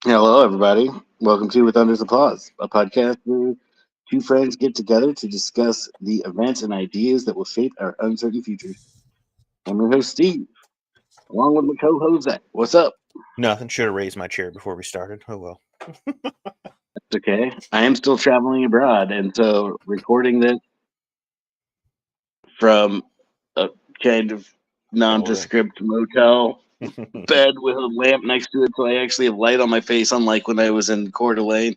Hello, everybody. Welcome to With Thunder's Applause, a podcast where two friends get together to discuss the events and ideas that will shape our uncertain futures. I'm your host, Steve, along with my co-host, Zach. What's up? Nothing. Should have raised my chair before we started. Oh well. It's okay. I am still traveling abroad, and so recording this from a kind of Oh, nondescript motel bed with a lamp next to it, so I actually have light on my face, unlike when I was in Coeur d'Alene,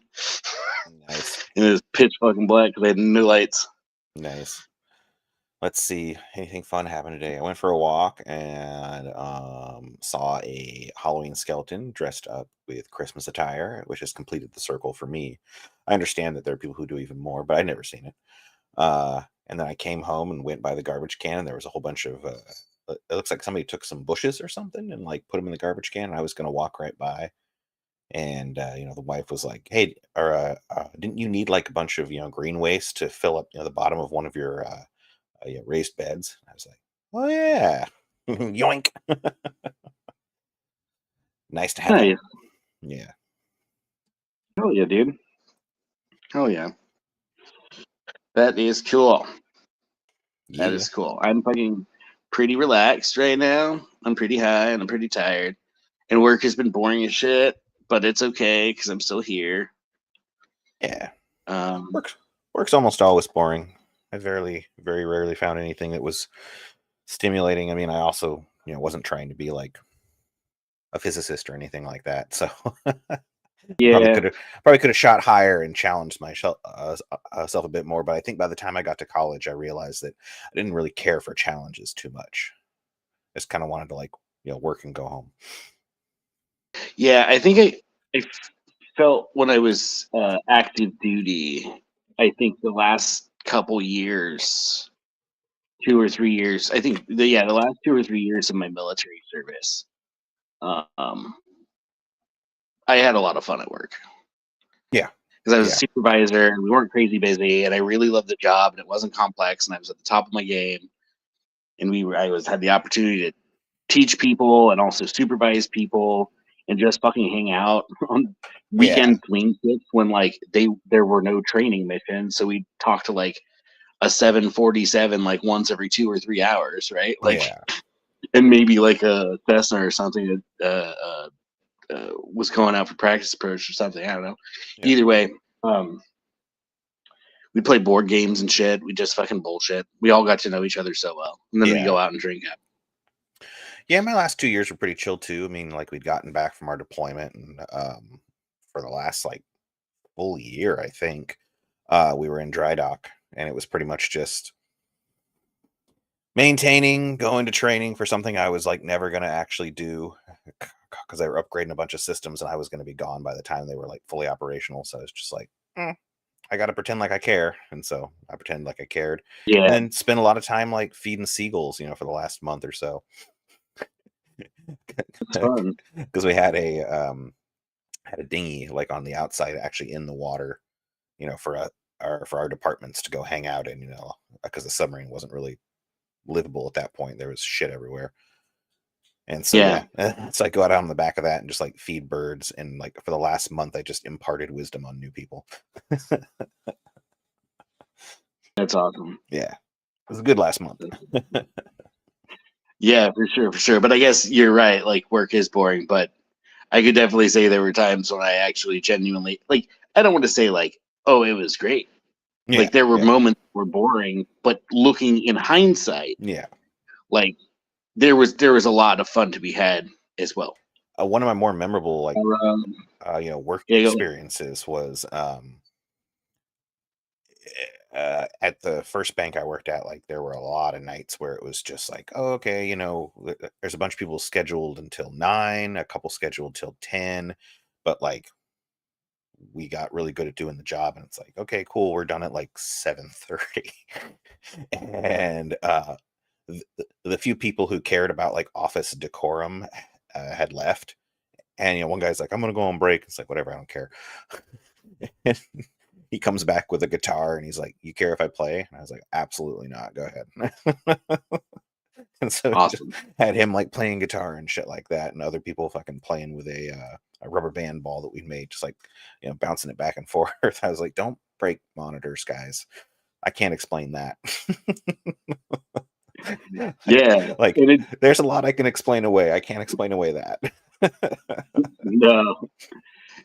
nice, and it was pitch fucking black because I had no lights. nice. Let's see. Anything fun happened today? I went for a walk and saw a Halloween skeleton dressed up with Christmas attire, which has completed the circle for me. I understand that there are people who do even more, but I'd never seen it. And then I came home and went by the garbage can, and there was a whole bunch of. It looks like somebody took some bushes or something and like put them in the garbage can. And I was going to walk right by. And the wife was like, "Hey, or didn't you need like a bunch of green waste to fill up the bottom of one of your raised beds?" And I was like, "Oh yeah, yoink! Nice to have Nice. that." Yeah, Hell yeah, dude. Hell yeah. That is cool. That yeah, is cool. I'm fucking pretty relaxed right now. I'm pretty high and I'm pretty tired. And work has been boring as shit, but it's okay because I'm still here. yeah. Um, Work's almost always boring. I very rarely found anything that was stimulating. I mean, I also wasn't trying to be like a physicist or anything like that, so probably yeah, could have probably could have shot higher and challenged myself self a bit more. But I think by the time I got to college, I realized that I didn't really care for challenges too much. I just kind of wanted to like work and go home. yeah. I think I felt when I was active duty. I think the last couple years, 2 or 3 years. I think the last 2 or 3 years of my military service. Um, I had a lot of fun at work. Yeah, Because I was a yeah, supervisor and we weren't crazy busy, and I really loved the job and it wasn't complex, and I was at the top of my game, and I had the opportunity to teach people and also supervise people and just fucking hang out on yeah, weekend swing kits when like there were no training missions, so we talk to like a 747 like once every 2 or 3 hours, right? Like, yeah, and maybe like a Cessna or something that was going out for practice approach or something. I don't know. yeah, Either way, um, we play board games and shit. We just fucking bullshit. We all got to know each other so well, and then we yeah, go out and drink. yeah. My last 2 years were pretty chill too. I mean, like we'd gotten back from our deployment, and for the last like full year, I think, we were in dry dock, and it was pretty much just maintaining, going to training for something I was like never going to actually do because they were upgrading a bunch of systems and I was going to be gone by the time they were like fully operational. So it's just like, I got to pretend like I care. And so I pretend like I cared and Yeah, then spent a lot of time like feeding seagulls, for the last month or so. it's fun. Because we had a dinghy like on the outside, actually in the water, for our departments to go hang out in, because the submarine wasn't really livable at that point. There was shit everywhere. And so Yeah, yeah, so I go out on the back of that and just like feed birds. And like for the last month, I just imparted wisdom on new people. that's awesome. Yeah, it was a good last month. Yeah, for sure, for sure. But I guess you're right. Like, work is boring, but I could definitely say there were times when I actually genuinely like. I don't want to say like, oh, it was great. Yeah, Like, there were yeah, moments that were boring, but looking in hindsight, yeah. like there was a lot of fun to be had as well. One of my more memorable like Um, work yeah, go ahead. experiences was at the first bank I worked at. Like there were a lot of nights where it was just like, oh, okay, there's a bunch of people scheduled until 9, a couple scheduled till 10, but like we got really good at doing the job and it's like, okay, cool, we're done at like 7:30. And the few people who cared about like office decorum had left. And one guy's like, I'm gonna go on break. It's like, whatever, I don't care. And he comes back with a guitar and he's like, you care if I play? And I was like, absolutely not, go ahead. And so he just Awesome. had him like playing guitar and shit like that, and other people fucking playing with a rubber band ball that we made, just like bouncing it back and forth. I was like, don't break monitors, guys. I can't explain that. Yeah, like, and there's a lot I can explain away. I can't explain away that. no,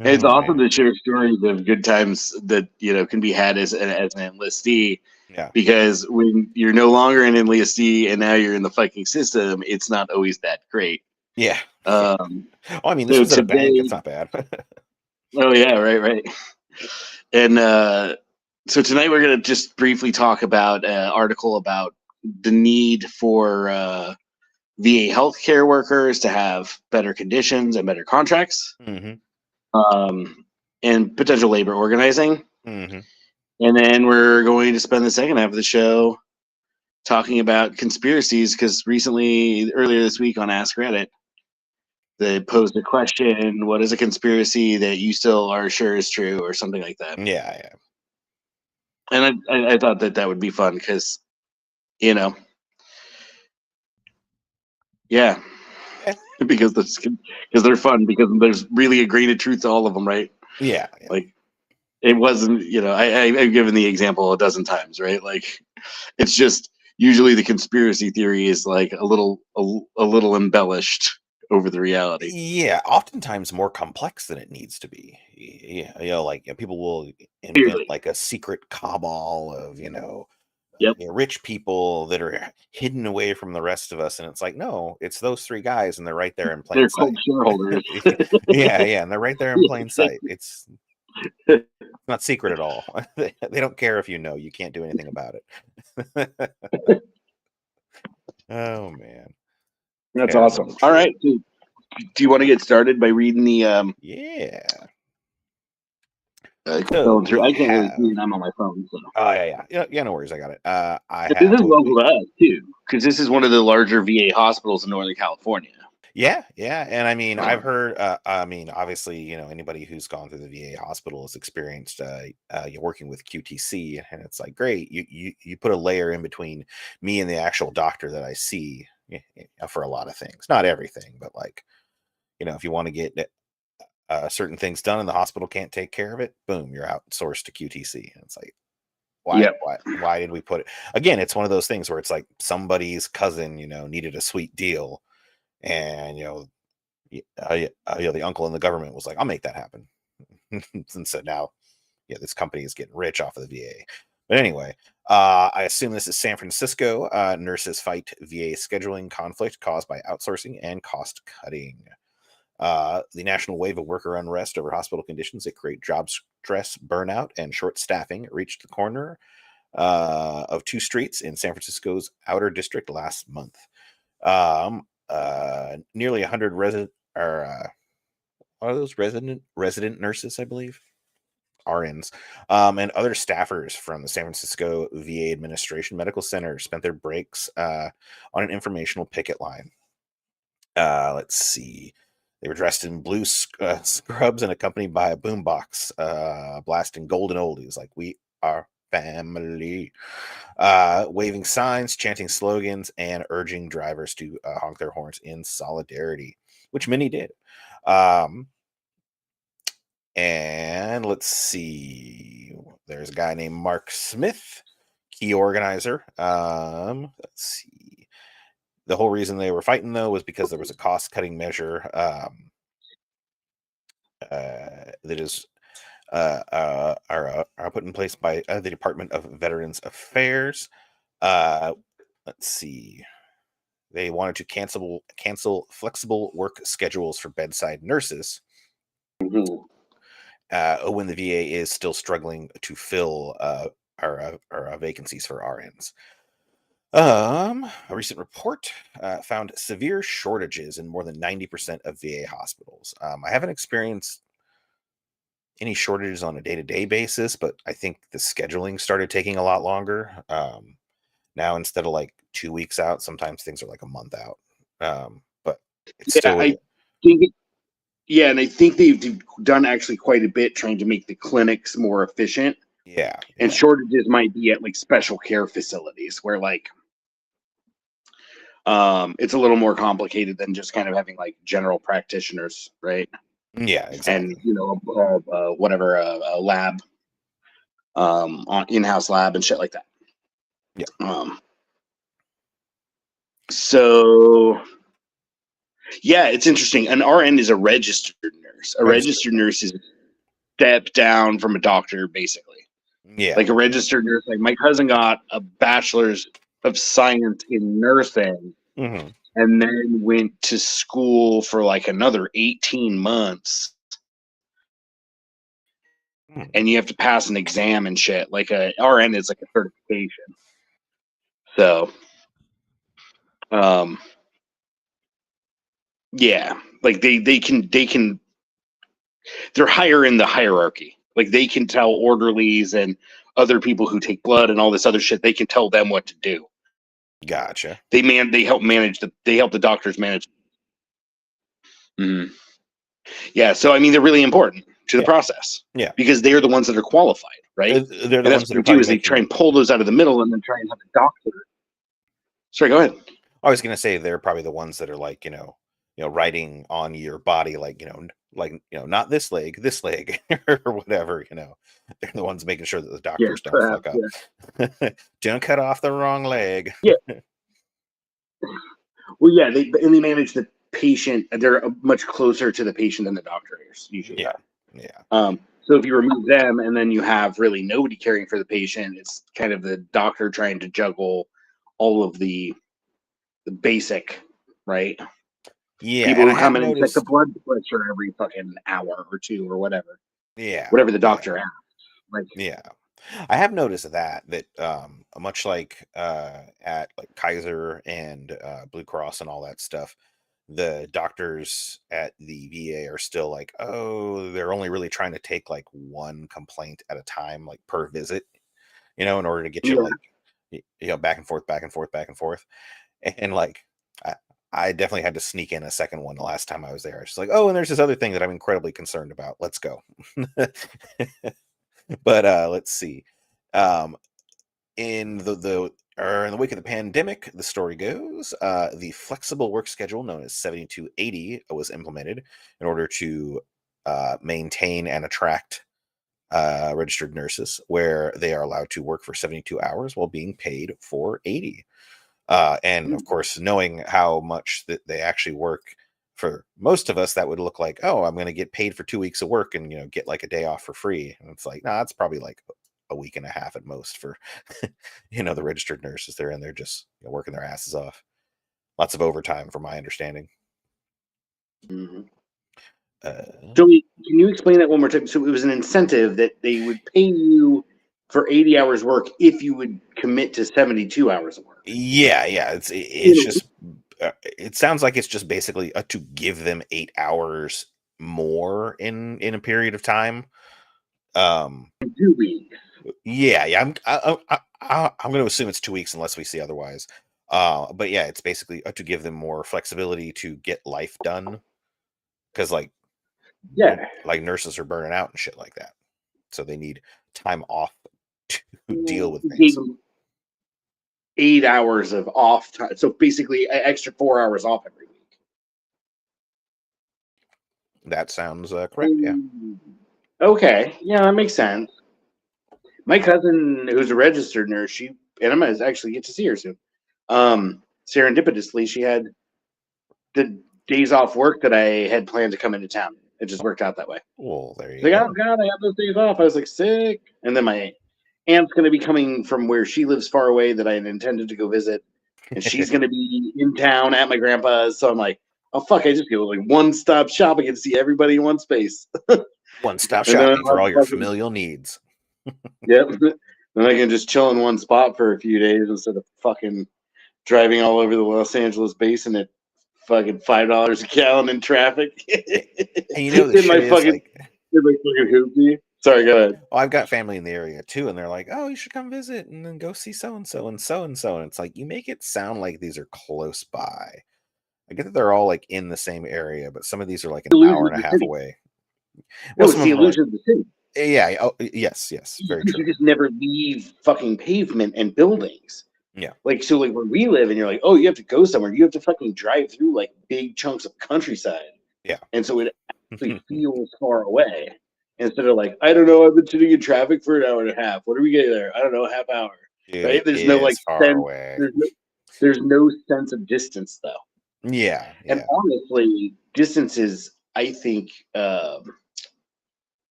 it's Oh awesome man, to share stories of good times that can be had as an enlistee. yeah, Because when you're no longer an enlistee and now you're in the fucking system, it's not always that great. yeah. Um, Oh, I mean, this so was at a bank. It's today, not bad. oh yeah, right. And so tonight we're going to just briefly talk about an article about the need for VA healthcare workers to have better conditions and better contracts, hmm and potential labor organizing. hmm And then we're going to spend the second half of the show talking about conspiracies because earlier this week on Ask Reddit, they posed a question: "What is a conspiracy that you still are sure is true?" or something like that. Yeah, yeah. And I thought that would be fun because you know, yeah, Yeah, because they're fun because there's really a grain of truth to all of them, right? yeah, yeah. Like it wasn't, I've given the example a dozen times, right? Like it's just usually the conspiracy theory is like a little embellished over the reality. Yeah, oftentimes more complex than it needs to be. Yeah, like people will invent Clearly, like a secret cabal of, yep, rich people that are hidden away from the rest of us, and it's like, no, it's those three guys, and they're right there in plain they're cult sight. shareholders. Yeah, yeah, and they're right there in Yeah, plain sight. exactly. It's not secret at all. They don't care if you know. You can't do anything about it. Oh man, That's terrible, awesome. All true. right, do you want to get started by reading the Yeah. So going through? we I can't really see have. it. I'm on my phone, so. Oh yeah, no worries. I got it. I But this have is what local we. to us too, because this is one of the larger VA hospitals in Northern California. Yeah, yeah, and I mean, I've heard. I mean, obviously, anybody who's gone through the VA hospital has experienced you're working with QTC, and it's like great. You put a layer in between me and the actual doctor that I see for a lot of things, not everything, but like if you want to get certain things done and the hospital can't take care of it, boom, you're outsourced to QTC, and it's like why Yep, why why did we put it again? It's one of those things where it's like somebody's cousin, needed a sweet deal, and the uncle in the government was like, I'll make that happen. And so now, this company is getting rich off of the VA. But anyway, I assume this is San Francisco. Nurses fight VA scheduling conflict caused by outsourcing and cost cutting. The national wave of worker unrest over hospital conditions that create job stress, burnout, and short staffing reached the corner of two streets in San Francisco's outer district last month. Nearly 100 resident or are those resident nurses, I believe, RNs, and other staffers from the San Francisco VA Administration Medical Center spent their breaks on an informational picket line. Let's see. They were dressed in blue scrubs and accompanied by a boombox blasting golden oldies like "We Are Family," waving signs, chanting slogans, and urging drivers to honk their horns in solidarity, which many did. Um, and let's see. There's a guy named Mark Smith, key organizer. Let's see. The whole reason they were fighting, though, was because there was a cost-cutting measure that is are put in place by the Department of Veterans Affairs. Let's see. They wanted to cancel flexible work schedules for bedside nurses mhm. when the VA is still struggling to fill our vacancies for RNs. A recent report found severe shortages in more than 90% of VA hospitals. I haven't experienced any shortages on a day-to-day basis, but I think the scheduling started taking a lot longer. Now instead of like 2 weeks out, sometimes things are like a month out. But it's Yeah, still I think. Yeah, and I think they've done actually quite a bit trying to make the clinics more efficient. yeah, And yeah, shortages might be at like special care facilities where like It's a little more complicated than just kind of having like general practitioners, right? Yeah, exactly. And whatever a lab, on in-house lab and shit like that. Yeah. So yeah, it's interesting. An RN is a registered nurse. A registered nurse is a step down from a doctor, basically. Yeah. Like a registered nurse. Like my cousin got a bachelor's of science in nursing, and then went to school for like another 18 months. And you have to pass an exam and shit. Like a RN is like a certification. So, yeah, like they can they're higher in the hierarchy. Like they can tell orderlies and other people who take blood and all this other shit. They can tell them what to do. Gotcha. They help the doctors manage. Mm-hmm. Yeah, so I mean they're really important to the process. Yeah, because they're the ones that are qualified, right? They're the ones that are do is they try and pull those out of the middle and then try and have a doctor. Sorry, go ahead. I was gonna say they're probably the ones that are like writing on your body like not this leg or whatever. They're the ones making sure that the doctors don't fuck up. Yeah. Don't cut off the wrong leg. Yeah. Well, yeah, they manage the patient. They're much closer to the patient than the doctor is usually. Yeah. So if you remove them and then you have really nobody caring for the patient, it's kind of the doctor trying to juggle all of the basic, right? Yeah. People who come in and check the blood pressure every fucking hour or two or whatever. Yeah. Whatever the doctor asks. Like, yeah. I have noticed that much like at like Kaiser and Blue Cross and all that stuff, the doctors at the VA are still like, oh, they're only really trying to take like one complaint at a time, like per visit, in order to get you like, back and forth. And like, I definitely had to sneak in a second one the last time I was there. It's like, oh, and there's this other thing that I'm incredibly concerned about. Let's go. But let's see. In the wake of the pandemic, the story goes, the flexible work schedule known as 7280 was implemented in order to maintain and attract registered nurses, where they are allowed to work for 72 hours while being paid for 80. And of course, knowing how much that they actually work, for most of us, that would look like, oh, I'm going to get paid for 2 weeks of work and get like a day off for free. And it's like, nah, it's probably like a week and a half at most for the registered nurses. They're in there just working their asses off. Lots of overtime, from my understanding. Mm-hmm. So can you explain that one more time? So it was an incentive that they would pay you for 80 hours work if you would commit to 72 hours of work. Yeah. It's just it sounds like it's just basically to give them 8 hours more in a period of time. 2 weeks. Yeah. I'm going to assume it's 2 weeks unless we see otherwise. But yeah, it's basically to give them more flexibility to get life done, because like nurses are burning out and shit like that, so they need time off to deal with things. 8 hours of off time, so basically an extra 4 hours off every week. That sounds correct. Yeah. Okay. Yeah, that makes sense. My cousin, who's a registered nurse, and I'm gonna actually get to see her soon. Serendipitously, she had the days off work that I had planned to come into town. It just worked out that way. Well, there you go. Oh God, I have those days off. I was like sick, and then my aunt's going to be coming from where she lives far away that I had intended to go visit, and she's going to be in town at my grandpa's. So I'm like, oh fuck, I just go like one-stop shop. I can see everybody in one space. One-stop shopping for all your familial needs. Yep. Then I can just chill in one spot for a few days instead of fucking driving all over the Los Angeles basin at fucking $5 a gallon in traffic. And the shit is like, in my fucking hoopty. Sorry, go ahead. Well, I've got family in the area too, and they're like, "Oh, you should come visit and then go see so and so and so and so." And it's like, you make it sound like these are close by. I get that they're all like in the same area, but some of these are like an hour and a half away. Well, it's the illusion of the city. Yeah. Oh, yes. Very true. You just never leave fucking pavement and buildings. Yeah. Like, so like where we live and you're like, oh, you have to go somewhere. You have to fucking drive through like big chunks of countryside. Yeah. And so it actually feels far away. Instead of like, I don't know, I've been sitting in traffic for an hour and a half. What are we getting there? I don't know, a half hour. Dude, Right? it There's no like is far sense. away. There's no sense of distance though. Yeah. And honestly, distance is, I think,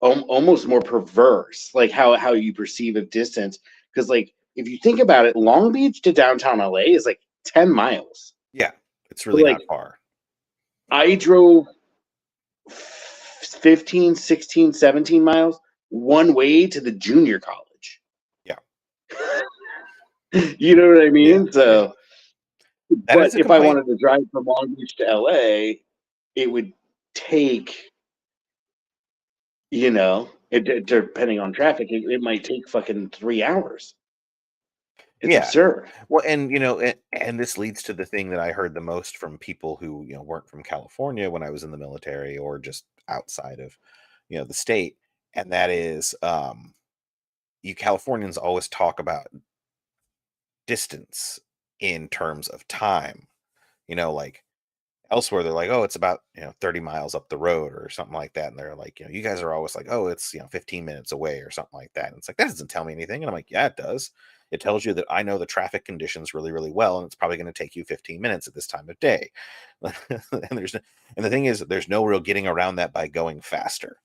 almost more perverse, like how you perceive of distance. Because like if you think about it, Long Beach to downtown LA is like 10 miles. Yeah. It's So, really like, not far. I drove 15, 16, 17 miles one way to the junior college. Yeah. You know what I mean? Yeah. So, That but is a if I complaint. wanted to drive from Long Beach to LA, it would take, depending on traffic, it might take fucking 3 hours. It's Yeah. absurd. Well, and and this leads to the thing that I heard the most from people who weren't from California when I was in the military or just outside of the state, and that is you Californians always talk about distance in terms of time. Like elsewhere they're like, oh, it's about 30 miles up the road or something like that, and they're like, you guys are always like, oh, it's 15 minutes away or something like that, and it's like, that doesn't tell me anything. And I'm like, yeah, it does. It tells you that I know the traffic conditions really, really well, and it's probably going to take you 15 minutes at this time of day. And the thing is, there's no real getting around that by going faster,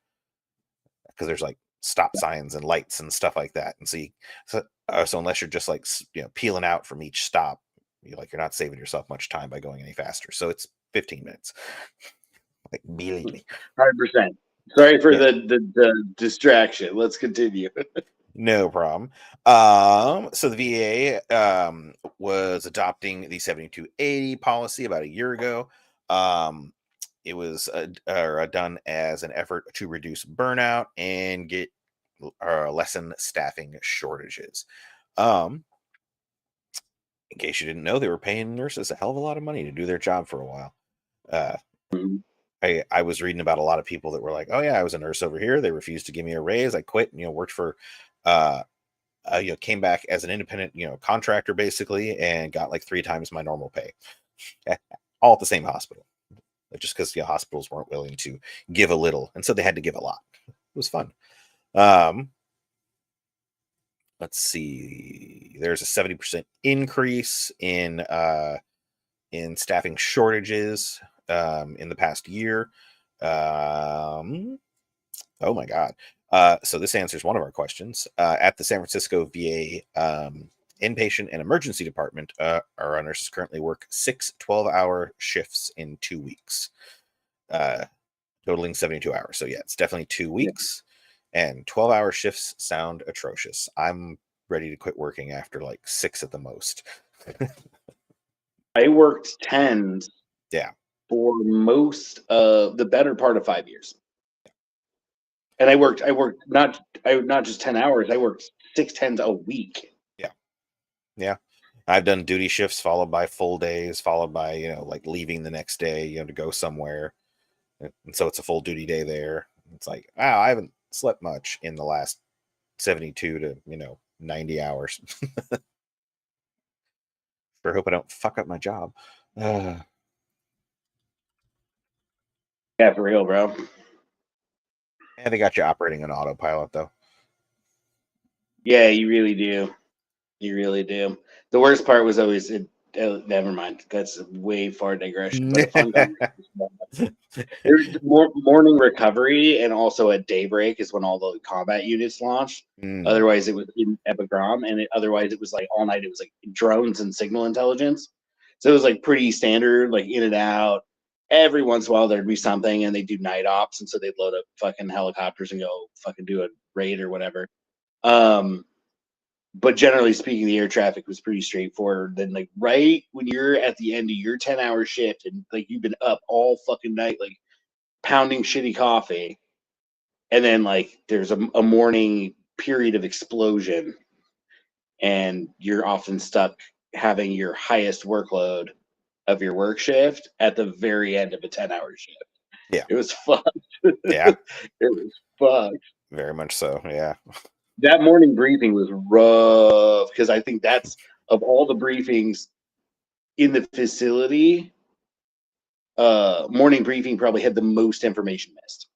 because there's like stop signs and lights and stuff like that. And so unless you're just like peeling out from each stop, you're not saving yourself much time by going any faster. So it's 15 minutes. Like immediately. 100%. Sorry for the distraction. Let's continue. No problem. So the VA was adopting the 7280 policy about a year ago. It was done as an effort to reduce burnout and get lessen staffing shortages. In case you didn't know, they were paying nurses a hell of a lot of money to do their job for a while. I was reading about a lot of people that were like, oh yeah, I was a nurse over here. They refused to give me a raise. I quit and worked for came back as an independent contractor basically, and got like 3 times my normal pay, all at the same hospital, just because hospitals weren't willing to give a little, and so they had to give a lot. It was fun. Let's see, there's a 70% increase in staffing shortages in the past year. Oh my God. So this answers one of our questions. At the San Francisco VA inpatient and emergency department, our nurses currently work 6 12-hour shifts in 2 weeks, totaling 72 hours. So yeah, it's definitely 2 weeks, and 12-hour shifts sound atrocious. I'm ready to quit working after like 6 at the most. I worked 10s for most of the better part of 5 years. And I worked not just 10 hours, I worked 6 10s a week. Yeah. I've done duty shifts followed by full days, followed by, like leaving the next day, to go somewhere. And so it's a full duty day there. It's like, wow, I haven't slept much in the last 72 to, 90 hours. Sure hope I don't fuck up my job. Yeah, for real, bro. And they got you operating on autopilot, though. Yeah, you really do. You really do. The worst part was always never mind. That's a way far digression, but a fun conversation. There's morning recovery, and also at daybreak is when all the combat units launched. Otherwise, it was in Epigrom, and otherwise it was like all night. It was like drones and signal intelligence. So it was like pretty standard, like in and out. Every once in a while there'd be something, and they do night ops, and so they'd load up fucking helicopters and go fucking do a raid or whatever. But generally speaking, the air traffic was pretty straightforward. Then, like, right when you're at the end of your 10-hour shift and like you've been up all fucking night, like pounding shitty coffee, and then like there's a morning period of explosion, and you're often stuck having your highest workload of your work shift at the very end of a 10-hour shift. Yeah. It was fucked. Yeah. It was fucked. Very much so. Yeah. That morning briefing was rough, because I think that's of all the briefings in the facility, morning briefing probably had the most information missed.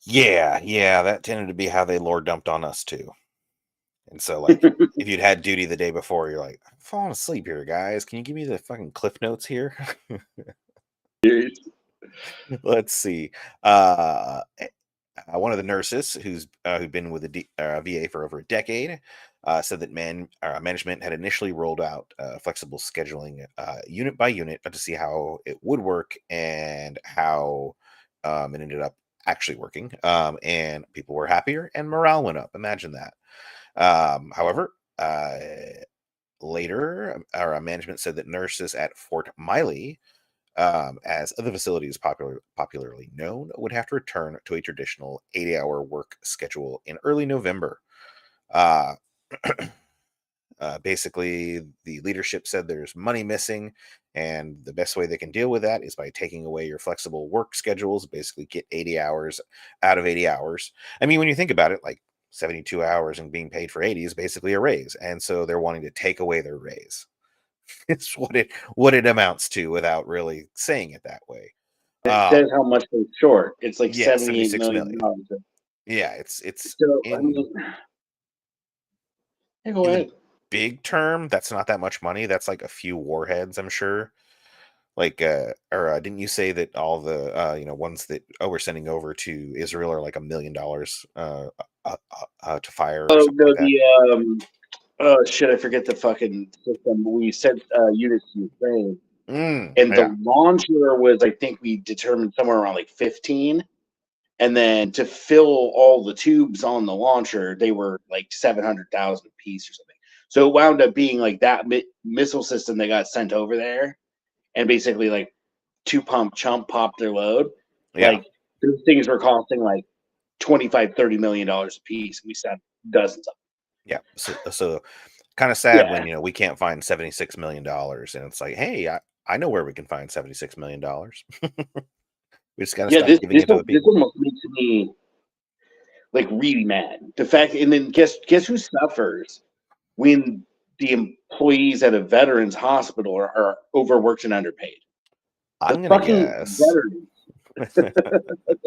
Yeah, that tended to be how they lore dumped on us too. And so, like, if you'd had duty the day before, you're like, I'm falling asleep here, guys. Can you give me the fucking cliff notes here? Let's see. One of the nurses who'd been with the VA for over a decade said that management had initially rolled out flexible scheduling unit by unit to see how it would work and how it ended up actually working. And people were happier and morale went up. Imagine that. However, later, our management said that nurses at Fort Miley, as other facilities popularly known, would have to return to a traditional 80-hour work schedule in early November. Basically, the leadership said there's money missing, and the best way they can deal with that is by taking away your flexible work schedules, basically get 80 hours out of 80 hours. I mean, when you think about it, like 72 hours and being paid for 80 is basically a raise. And so they're wanting to take away their raise. It's what it amounts to without really saying it that way. It says how much they're short. It's like Yeah, $78 $76 million. Yeah, it's So, in, go in ahead. the big term, that's not that much money. That's like a few warheads, I'm sure. Like, didn't you say that all the ones that we're sending over to Israel are like $1 million to fire or Oh something no, like that? oh shit, I forget the fucking system. We sent units to Ukraine, and Yeah. the launcher was, I think we determined somewhere around like 15, and then to fill all the tubes on the launcher, they were like 700,000 a piece or something. So it wound up being like that missile system that got sent over there, and basically like two pump chump popped their load. Yeah. Like those things were costing like $25-30 million a piece. We sent dozens of them. Yeah. So kind of sad when we can't find $76 million, and it's like, hey, I know where we can find $76 million. We just gotta stop giving it to other This people. almost makes me like really mad. The fact, and then guess who suffers when the employees at a veterans hospital are overworked and underpaid? I'm The gonna fucking guess. veterans.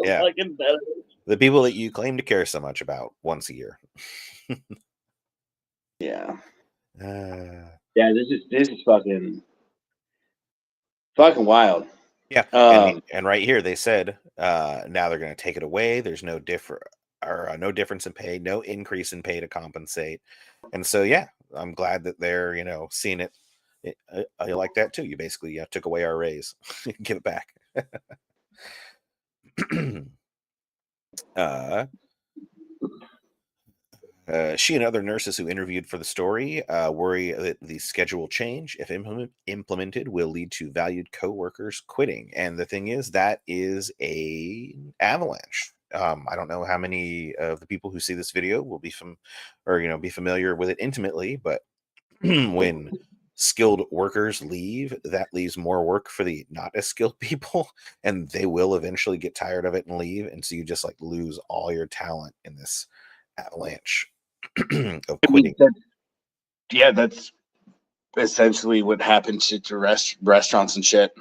Yeah. Fucking veterans. The people that you claim to care so much about once a year. Yeah. Uh, Yeah, this is fucking wild. yeah, and right here they said now they're going to take it away. There's no no difference in pay, no increase in pay to compensate, and so yeah, I'm glad that they're seeing it. I like that too. You basically took away our raise, give it back. She and other nurses who interviewed for the story worry that the schedule change, if implemented, will lead to valued coworkers quitting. And the thing is, that is an avalanche. I don't know how many of the people who see this video will be be familiar with it intimately, but when skilled workers leave, that leaves more work for the not as skilled people, and they will eventually get tired of it and leave. And so you just like lose all your talent in this avalanche of quitting. That's essentially what happened to restaurants and shit.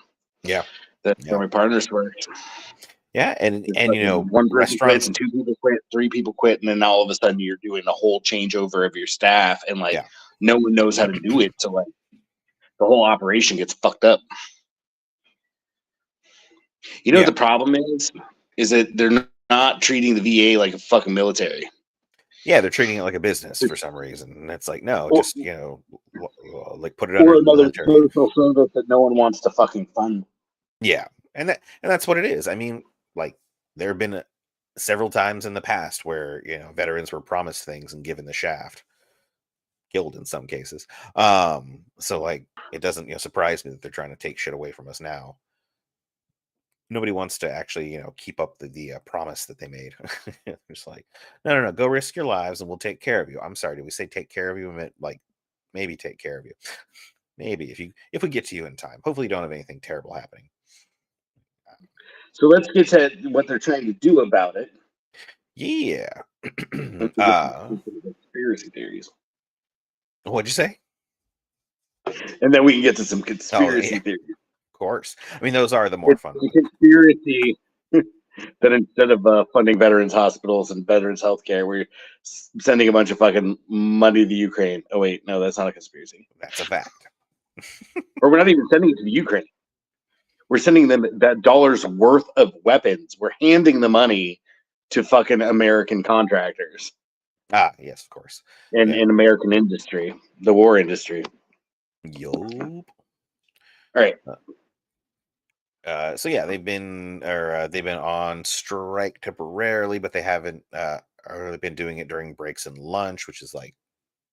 Yeah, That's where my partners were. Yeah, and one person restaurants, quits, and two people quit, three people quit, and then all of a sudden you're doing a whole changeover of your staff, and like no one knows how to do it, so like the whole operation gets fucked up. You know what the problem is that they're not treating the VA like a fucking military. Yeah, they're treating it like a business for some reason, and it's like no, just like put it under or the another military. social service that no one wants to fucking fund. Yeah, and that's what it is. I mean, like there have been several times in the past where veterans were promised things and given the shaft, killed in some cases. So like it doesn't surprise me that they're trying to take shit away from us now. Nobody wants to actually keep up the promise that they made. It's like no, go risk your lives and we'll take care of you. I'm sorry, did we say take care of you? I meant like maybe take care of you. Maybe if we get to you in time. Hopefully you don't have anything terrible happening. So let's get to what they're trying to do about it. Yeah. Conspiracy theories. What'd you say? And then we can get to some conspiracy theories. Of course. I mean, those are the more fun It's a conspiracy that instead of funding veterans hospitals and veterans healthcare, we're sending a bunch of fucking money to Ukraine. Oh wait, no, that's not a conspiracy. That's a fact. Or we're not even sending it to the Ukraine. We're sending them that dollar's worth of weapons. We're handing the money to fucking American contractors. Ah, yes, of course. And in American industry, the war industry. Yup. All right. So yeah, they've been on strike temporarily, but they haven't really been doing it during breaks and lunch, which is like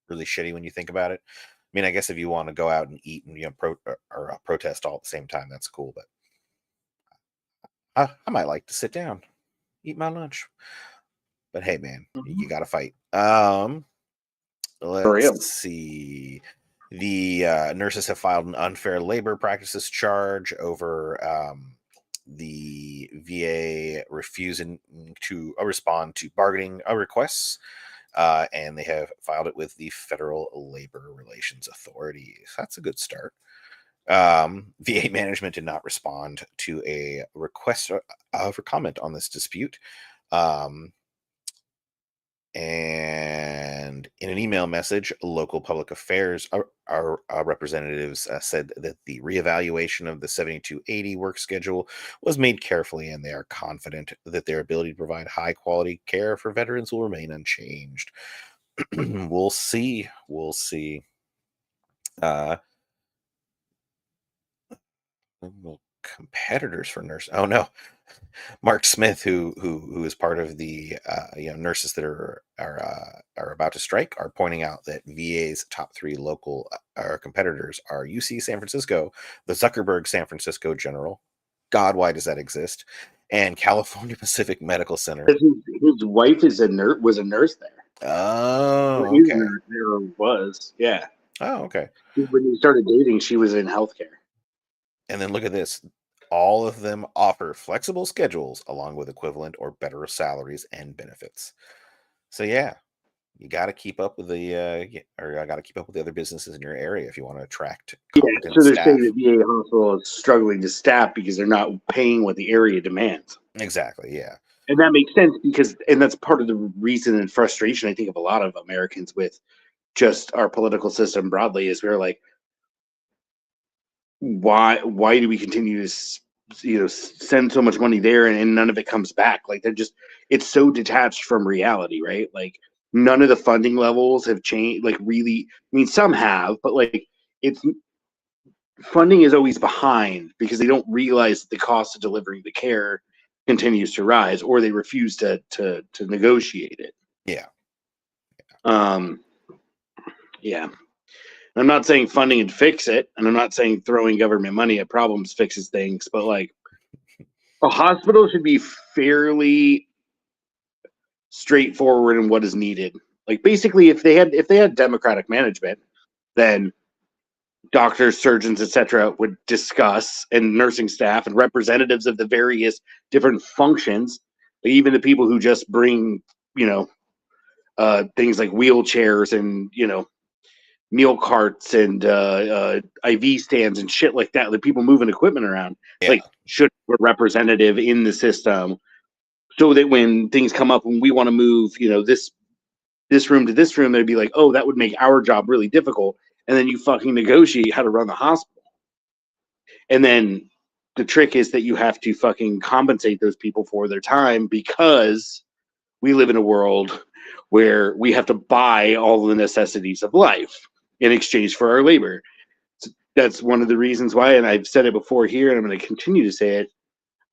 really shitty when you think about it. I mean, I guess if you want to go out and eat and protest all at the same time, that's cool. But I might like to sit down, eat my lunch. But hey, man, you got to fight. Let's see. The nurses have filed an unfair labor practices charge over the VA refusing to respond to bargaining requests. And they have filed it with the Federal Labor Relations Authority. So that's a good start. VA management did not respond to a request for comment on this dispute. And in an email message, local public affairs representatives said that the reevaluation of the 7280 work schedule was made carefully, and they are confident that their ability to provide high quality care for veterans will remain unchanged. We'll see. Competitors for nurse. Oh no. Mark Smith, who is part of the nurses that are about to strike, are pointing out that VA's top 3 local competitors are UC San Francisco, the Zuckerberg San Francisco General. God, why does that exist? And California Pacific Medical Center. His wife was a nurse there. Oh, okay. There was, yeah. Oh, okay. When they started dating, she was in healthcare. And then look at this. All of them offer flexible schedules along with equivalent or better salaries and benefits. So yeah, you got to keep up with the other businesses in your area if you want to attract competent so they're staff. saying the VA hospital is struggling to staff because they're not paying what the area demands. Exactly, yeah. And that makes sense and that's part of the reason and frustration I think of a lot of Americans with just our political system broadly is we're like, why do we continue to send so much money there and none of it comes back? Like it's so detached from reality, right? Like none of the funding levels have changed. Like really, I mean, some have, but like funding is always behind because they don't realize that the cost of delivering the care continues to rise, or they refuse to negotiate it. Yeah. Yeah. I'm not saying funding would fix it, and I'm not saying throwing government money at problems fixes things, but like a hospital should be fairly straightforward in what is needed. Like basically, if they had democratic management, then doctors, surgeons, etc., would discuss, and nursing staff and representatives of the various different functions, like even the people who just bring, things like wheelchairs and meal carts and IV stands and shit like that. Like people moving equipment around, like should be a representative in the system, so that when things come up, when we want to move, this room to this room, they'd be like, oh, that would make our job really difficult. And then you fucking negotiate how to run the hospital. And then the trick is that you have to fucking compensate those people for their time, because we live in a world where we have to buy all the necessities of life in exchange for our labor. So that's one of the reasons why, and I've said it before here, and I'm going to continue to say it,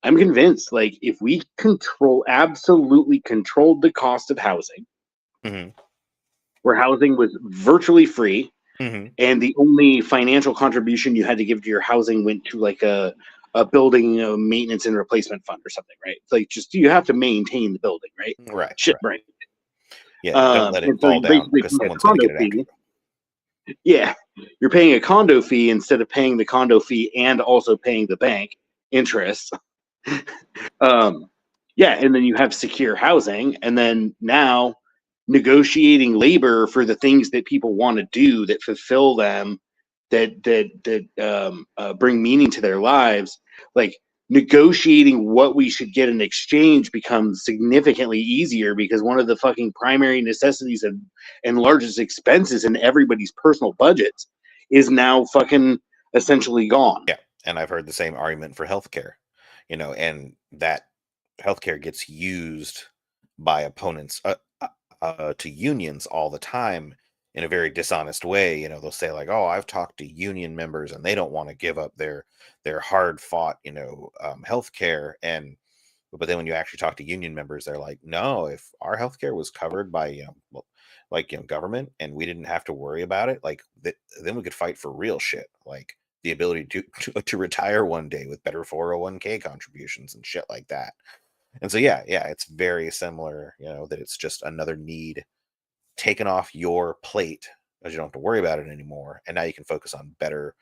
I'm convinced, like, if we absolutely controlled the cost of housing, where housing was virtually free, and the only financial contribution you had to give to your housing went to like a building maintenance and replacement fund or something, right? It's like, just you have to maintain the building, right? Right. Shit, right. Yeah, don't let it fall down because someone's going to get it after you. Yeah, you're paying a condo fee instead of paying the condo fee and also paying the bank interest. Yeah, and then you have secure housing, and then now negotiating labor for the things that people want to do that fulfill them bring meaning to their lives, like negotiating what we should get in exchange becomes significantly easier because one of the fucking primary necessities and largest expenses in everybody's personal budgets is now fucking essentially gone. Yeah, and I've heard the same argument for healthcare, and that healthcare gets used by opponents to unions all the time in a very dishonest way. They'll say like, "Oh, I've talked to union members and they don't want to give up their hard fought, healthcare." But then when you actually talk to union members, they're like, "No, if our healthcare was covered by government and we didn't have to worry about it, like then we could fight for real shit, like the ability to retire one day with better 401k contributions and shit like that." And so yeah, it's very similar, that it's just another need taken off your plate as you don't have to worry about it anymore, and now you can focus on better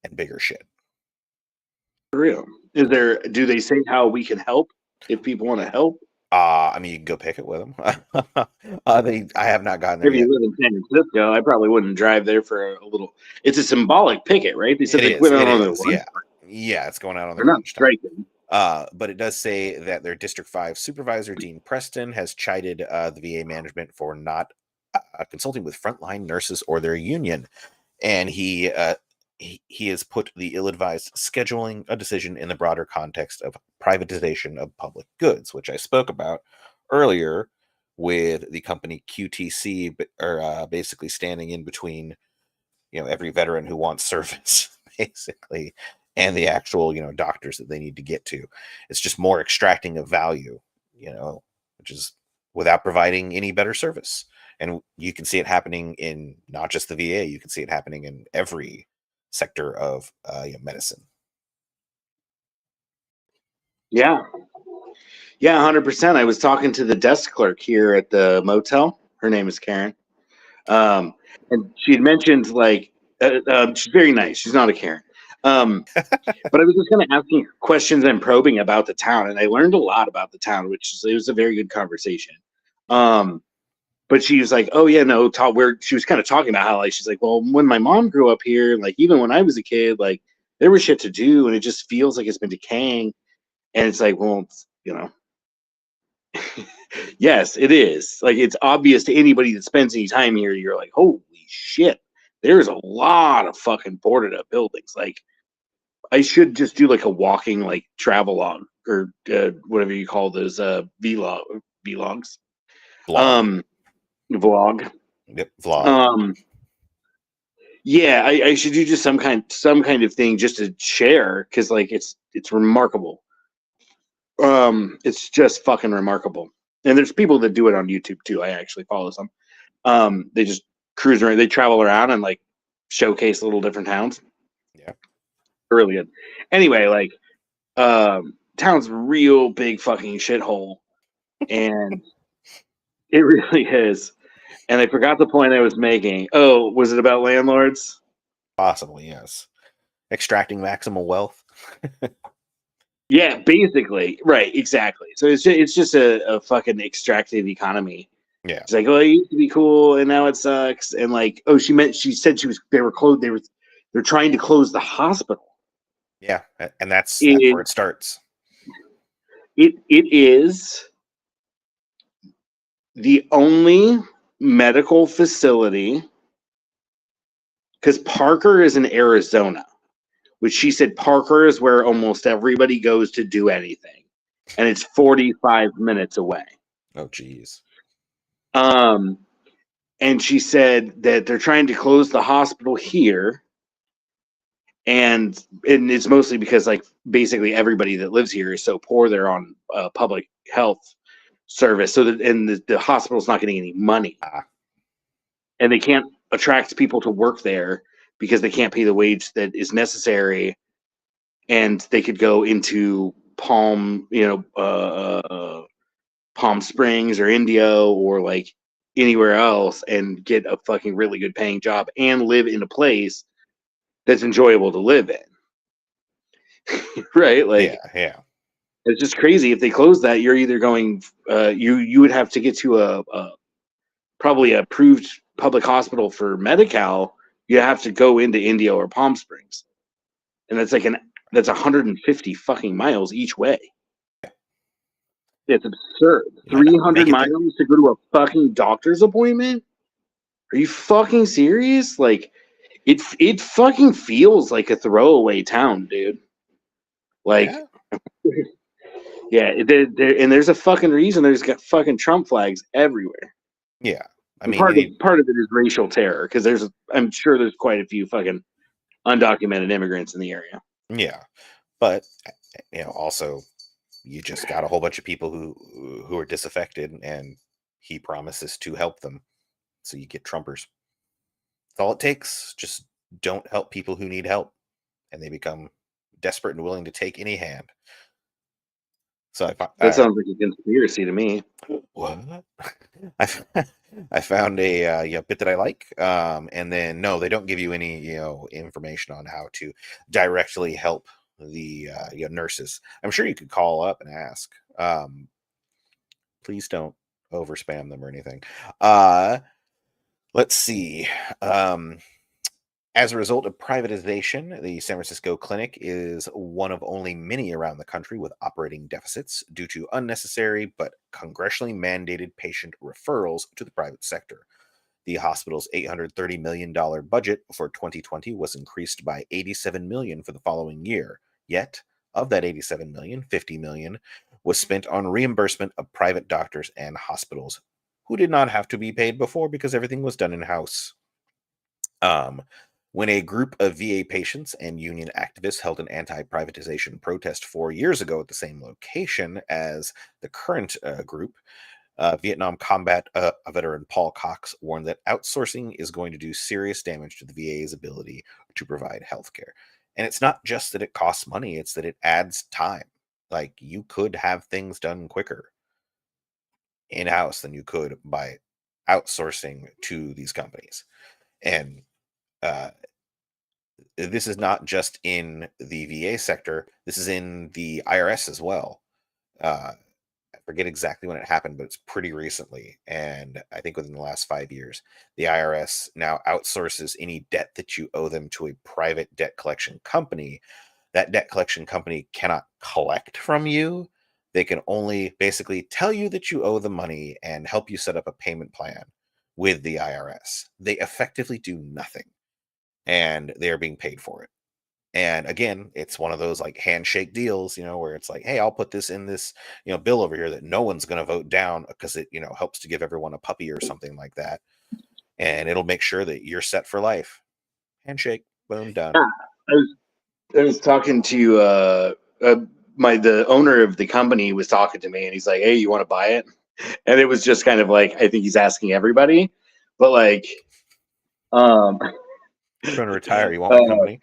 and bigger shit. For real. Do they say how we can help if people want to help? I mean, you can go pick it with them. I have not gotten there If yet. you live in San Francisco, I probably wouldn't drive there for a little. It's a symbolic picket, right? They said It they is. quit It on their is. lunch. Yeah, it's going out on They're their not lunchtime. striking. But it does say that their District 5 supervisor, Dean Preston, has chided the VA management for not consulting with frontline nurses or their union. And he has put the ill-advised scheduling a decision in the broader context of privatization of public goods, which I spoke about earlier with the company QTC, basically standing in between, every veteran who wants service, basically, and the actual, doctors that they need to get to. It's just more extracting of value, which is without providing any better service. And you can see it happening in not just the VA, you can see it happening in every sector of medicine. Yeah. Yeah, 100%. I was talking to the desk clerk here at the motel. Her name is Karen. And she had mentioned, like, she's very nice. She's not a Karen. But I was just kind of asking questions and probing about the town, and I learned a lot about the town, it was a very good conversation. But she was like, "Oh yeah, no." She was kind of talking about how, like, she's like, "Well, when my mom grew up here, like even when I was a kid, like there was shit to do, and it just feels like it's been decaying." And it's like, well, yes, it is. Like it's obvious to anybody that spends any time here. You're like, holy shit, there's a lot of fucking boarded up buildings. Like I should just do like a walking like travel log or whatever you call those vlogs. Vlog. Yep, vlog. Yeah, I should do just some kind of thing just to share because like it's remarkable. It's just fucking remarkable. And there's people that do it on YouTube too. I actually follow some. They just cruise around, they travel around and like showcase little different towns. Yeah. Really good. Anyway, like town's real big fucking shithole. And it really is. And I forgot the point I was making. Oh, was it about landlords? Possibly, yes. Extracting maximal wealth. Yeah, basically. Right, exactly. So it's just a fucking extractive economy. Yeah. It's like, oh, it used to be cool and now it sucks. And like, oh, she said they're trying to close the hospital. Yeah, and that's where it starts. It is the only medical facility, because Parker is in Arizona, which she said Parker is where almost everybody goes to do anything. And it's 45 minutes away. Oh, geez. And she said that they're trying to close the hospital here. And it's mostly because like basically everybody that lives here is so poor they're on public health service, so that the hospital's not getting any money, and they can't attract people to work there because they can't pay the wage that is necessary, and they could go into Palm Springs or Indio or like anywhere else and get a fucking really good paying job and live in a place that's enjoyable to live in. Right? Like, yeah. It's just crazy. If they close that, you're either going, you would have to get to a probably approved public hospital for Medi-Cal. you have to go into Indio or Palm Springs, and that's 150 fucking miles each way. It's absurd. You might not 300 make it there. miles to go to a fucking doctor's appointment? Are you fucking serious? Like, it fucking feels like a throwaway town, dude. Like, yeah, and there's a fucking reason there's got fucking Trump flags everywhere. Yeah. I And mean, part of it is racial terror, because I'm sure there's quite a few fucking undocumented immigrants in the area. yeah. But, also, you just got a whole bunch of people who are disaffected, and he promises to help them. So you get Trumpers. That's all it takes. Just don't help people who need help, and they become desperate and willing to take any hand. So That sounds like a conspiracy to me. What? I found a bit that I like, and then no, they don't give you any information on how to directly help the nurses. I'm sure you could call up and ask. Please don't over spam them or anything. Let's see. As a result of privatization, the San Francisco clinic is one of only many around the country with operating deficits due to unnecessary but congressionally mandated patient referrals to the private sector. The hospital's $830 million budget for 2020 was increased by $87 million for the following year. Yet, of that $87 million, $50 million was spent on reimbursement of private doctors and hospitals who did not have to be paid before because everything was done in-house. When a group of VA patients and union activists held an anti-privatization protest 4 years ago at the same location as the current group, Vietnam combat veteran Paul Cox warned that outsourcing is going to do serious damage to the VA's ability to provide healthcare. And it's not just that it costs money, it's that it adds time. Like, you could have things done quicker in-house than you could by outsourcing to these companies. And this is not just in the VA sector. This is in the IRS as well. I forget exactly when it happened, but it's pretty recently. And I think within the last 5 years, the IRS now outsources any debt that you owe them to a private debt collection company. That debt collection company cannot collect from you. They can only basically tell you that you owe the money and help you set up a payment plan with the IRS. They effectively do nothing, and they are being paid for it. And again, it's one of those like handshake deals, where it's like, hey, I'll put this in this, bill over here that no one's going to vote down because it, helps to give everyone a puppy or something like that. And it'll make sure that you're set for life. Handshake, boom, done. I was talking to the owner of the company was talking to me, and he's like, hey, you want to buy it? And it was just kind of like, I think he's asking everybody, but like, You're going to retire. You want my company?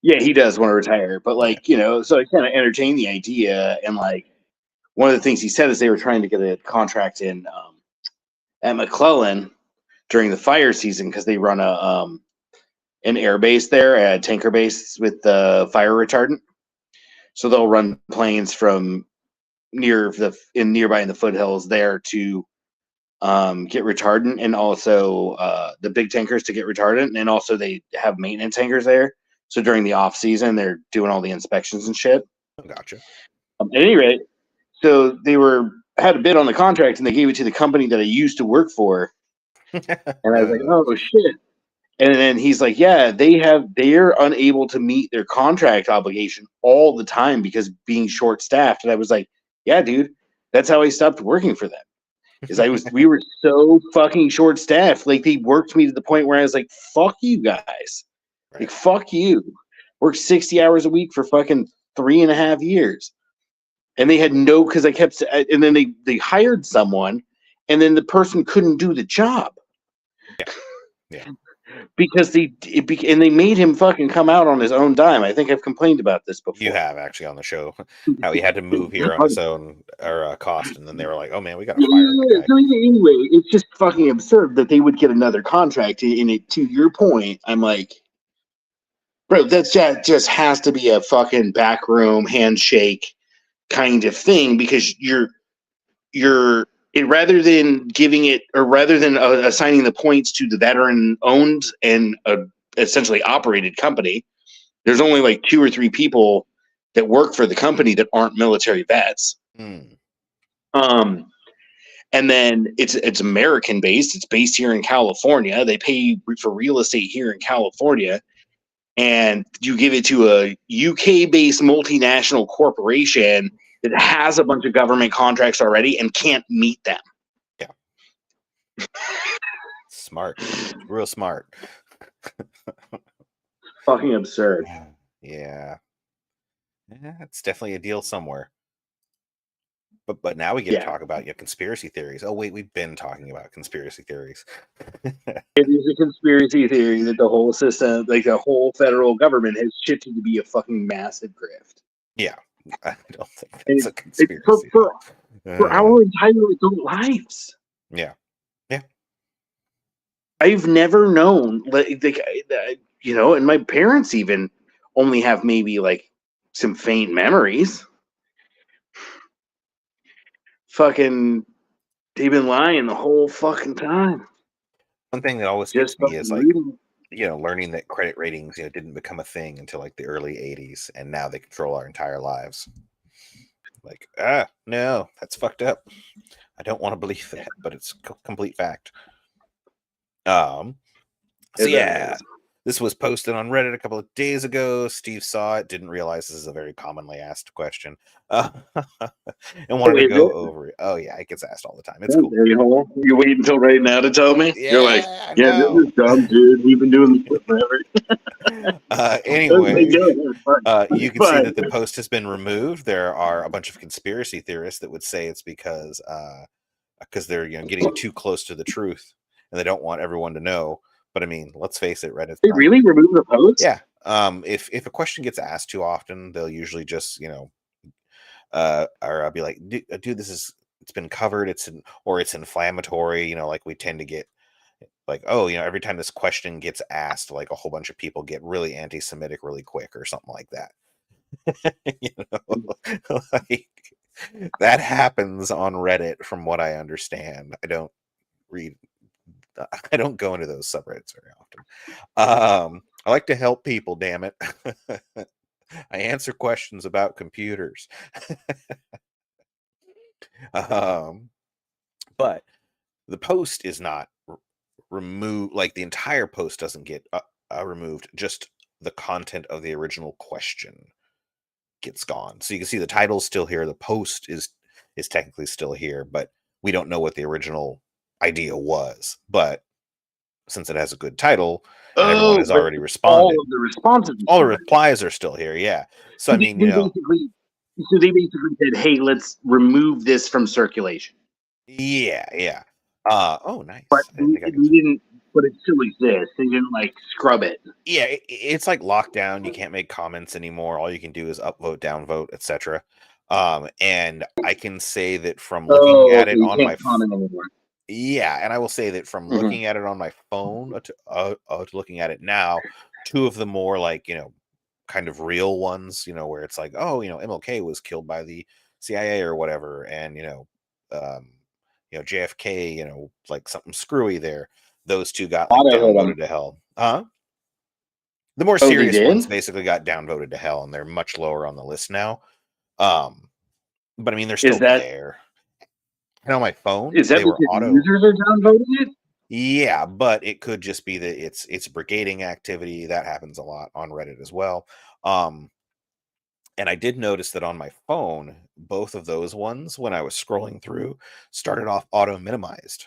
Yeah, he does want to retire, but like, so I kind of entertained the idea. And like, one of the things he said is they were trying to get a contract in at McClellan during the fire season, because they run an air base there, a tanker base with the fire retardant. So they'll run planes from nearby in the foothills there to get retardant, and also the big tankers to get retardant, and also they have maintenance tankers there. So during the off season, they're doing all the inspections and shit. Gotcha. At any rate, so they had a bid on the contract, and they gave it to the company that I used to work for. And I was like, oh shit. And then he's like, yeah, they're unable to meet their contract obligation all the time because being short staffed. And I was like, yeah, dude, that's how I stopped working for them. Because we were so fucking short staffed. Like, they worked me to the point where I was like, fuck you guys. Right. Like, fuck you. Worked 60 hours a week for fucking 3.5 years. And they had because I kept, and then they hired someone, and then the person couldn't do the job. Yeah. Because they made him fucking come out on his own dime. I think I've complained about this before. You have actually on the show, how he had to move here on his own or cost, and then they were like, "Oh man, we got to fire the guy." So anyway, it's just fucking absurd that they would get another contract. In it, to your point, I'm like, bro, that just has to be a fucking backroom handshake kind of thing, because you're rather than giving it, or rather than assigning the points to the veteran-owned and essentially operated company, there's only like 2 or 3 people that work for the company that aren't military vets. And then it's American based. It's based here in California. They pay for real estate here in California, and you give it to a UK based multinational corporation that has a bunch of government contracts already and can't meet them. Yeah. Smart. Real smart. Fucking absurd. Yeah. It's definitely a deal somewhere. But now we get to talk about conspiracy theories. Oh wait, we've been talking about conspiracy theories. It is a conspiracy theory that the whole system, like the whole federal government, has shifted to be a fucking massive grift. Yeah, I don't think that's a conspiracy. For our entire adult lives. Yeah. I've never known, like, you know, and my parents even only have maybe like some faint memories. Fucking, they've been lying the whole fucking time. One thing that always gets me is like, you know, learning that credit ratings, you know, didn't become a thing until like the early 80s, and now they control our entire lives. Like, no, that's fucked up. I don't want to believe that, but it's complete fact. So yeah, this was posted on Reddit a couple of days ago. Steve saw it, didn't realize this is a very commonly asked question, and wanted to go over it. Oh yeah, it gets asked all the time. It's cool. You wait until right now to tell me? Yeah, you're like, yeah, this is dumb, dude. We've been doing this forever. Anyway, you can see that the post has been removed. There are a bunch of conspiracy theorists that would say it's because they're, you know, getting too close to the truth and they don't want everyone to know. But I mean, let's face it, Reddit. They really remove the post? Yeah. If a question gets asked too often, they'll usually just, you know, or I'll be like, dude, it's been covered. It's inflammatory. You know, like we tend to get like, oh, you know, every time this question gets asked, like a whole bunch of people get really anti-Semitic really quick or something like that. You know, like that happens on Reddit from what I understand. I don't go into those subreddits very often. I like to help people, damn it. I answer questions about computers. But the post is not removed, like the entire post doesn't get removed, just the content of the original question gets gone. So you can see the title's still here, the post is technically still here, but we don't know what the original idea was. But since it has a good title and everyone has already responded, all the replies are still here. Yeah. So I mean, you know, they basically said, hey, let's remove this from circulation. Yeah. Oh, nice. But but it still exists. They didn't like scrub it. Yeah, it's like lockdown. You can't make comments anymore. All you can do is upvote, downvote, etc. And I can say that from looking at it on my phone. Yeah, and I will say that from looking at it on my phone to looking at it now, two of the more like, you know, kind of real ones, you know, where it's like, oh, you know, MLK was killed by the CIA or whatever, and you know, JFK, you know, like something screwy there. Those two got like downvoted to hell. The more serious ones basically got downvoted to hell, and they're much lower on the list now. But I mean, they're still there. And on my phone, is that because users are downvoting it? Yeah, but it could just be that it's brigading activity. That happens a lot on Reddit as well. And I did notice that on my phone, both of those ones, when I was scrolling through, started off auto minimized,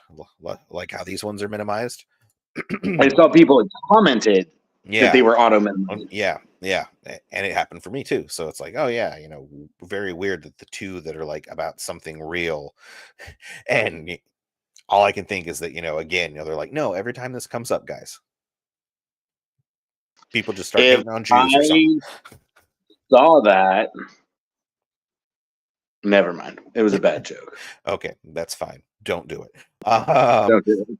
like how these ones are minimized. I saw people commented that they were auto minimized. Yeah, and it happened for me too. So it's like, oh yeah, you know, very weird that the two that are like about something real, and all I can think is that, you know, again, you know, they're like, no, every time this comes up, guys, people just start hating on Jews or something. Saw that. Never mind. It was a bad joke. Okay, that's fine. Don't do it. Don't do it.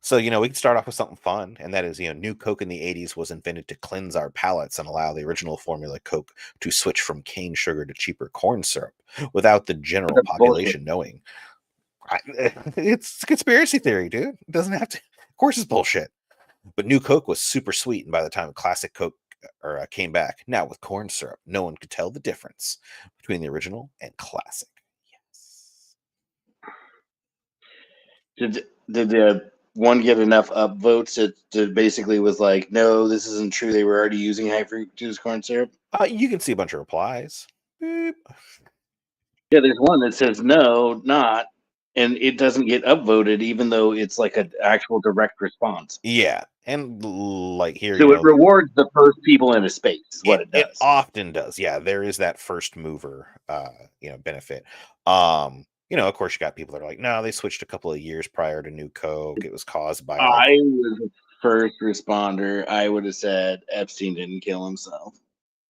So, you know, we can start off with something fun, and that is, you know, New Coke in the 80s was invented to cleanse our palates and allow the original formula Coke to switch from cane sugar to cheaper corn syrup without the general population knowing. It's a conspiracy theory, dude. It doesn't have to. Of course, it's bullshit. But new Coke was super sweet, and by the time classic Coke came back, now with corn syrup, no one could tell the difference between the original and classic. Yes. Did the one get enough upvotes that basically was like, no, this isn't true. They were already using high fructose corn syrup. You can see a bunch of replies. Beep. Yeah, there's one that says no, not, and it doesn't get upvoted, even though it's like an actual direct response. Yeah, and like here, So it rewards the first people in a space. Is what it does. It often does. Yeah, there is that first mover, benefit. Of course, you got people that are like, no, they switched a couple of years prior to New Coke. It was caused by. I was a first responder. I would have said Epstein didn't kill himself.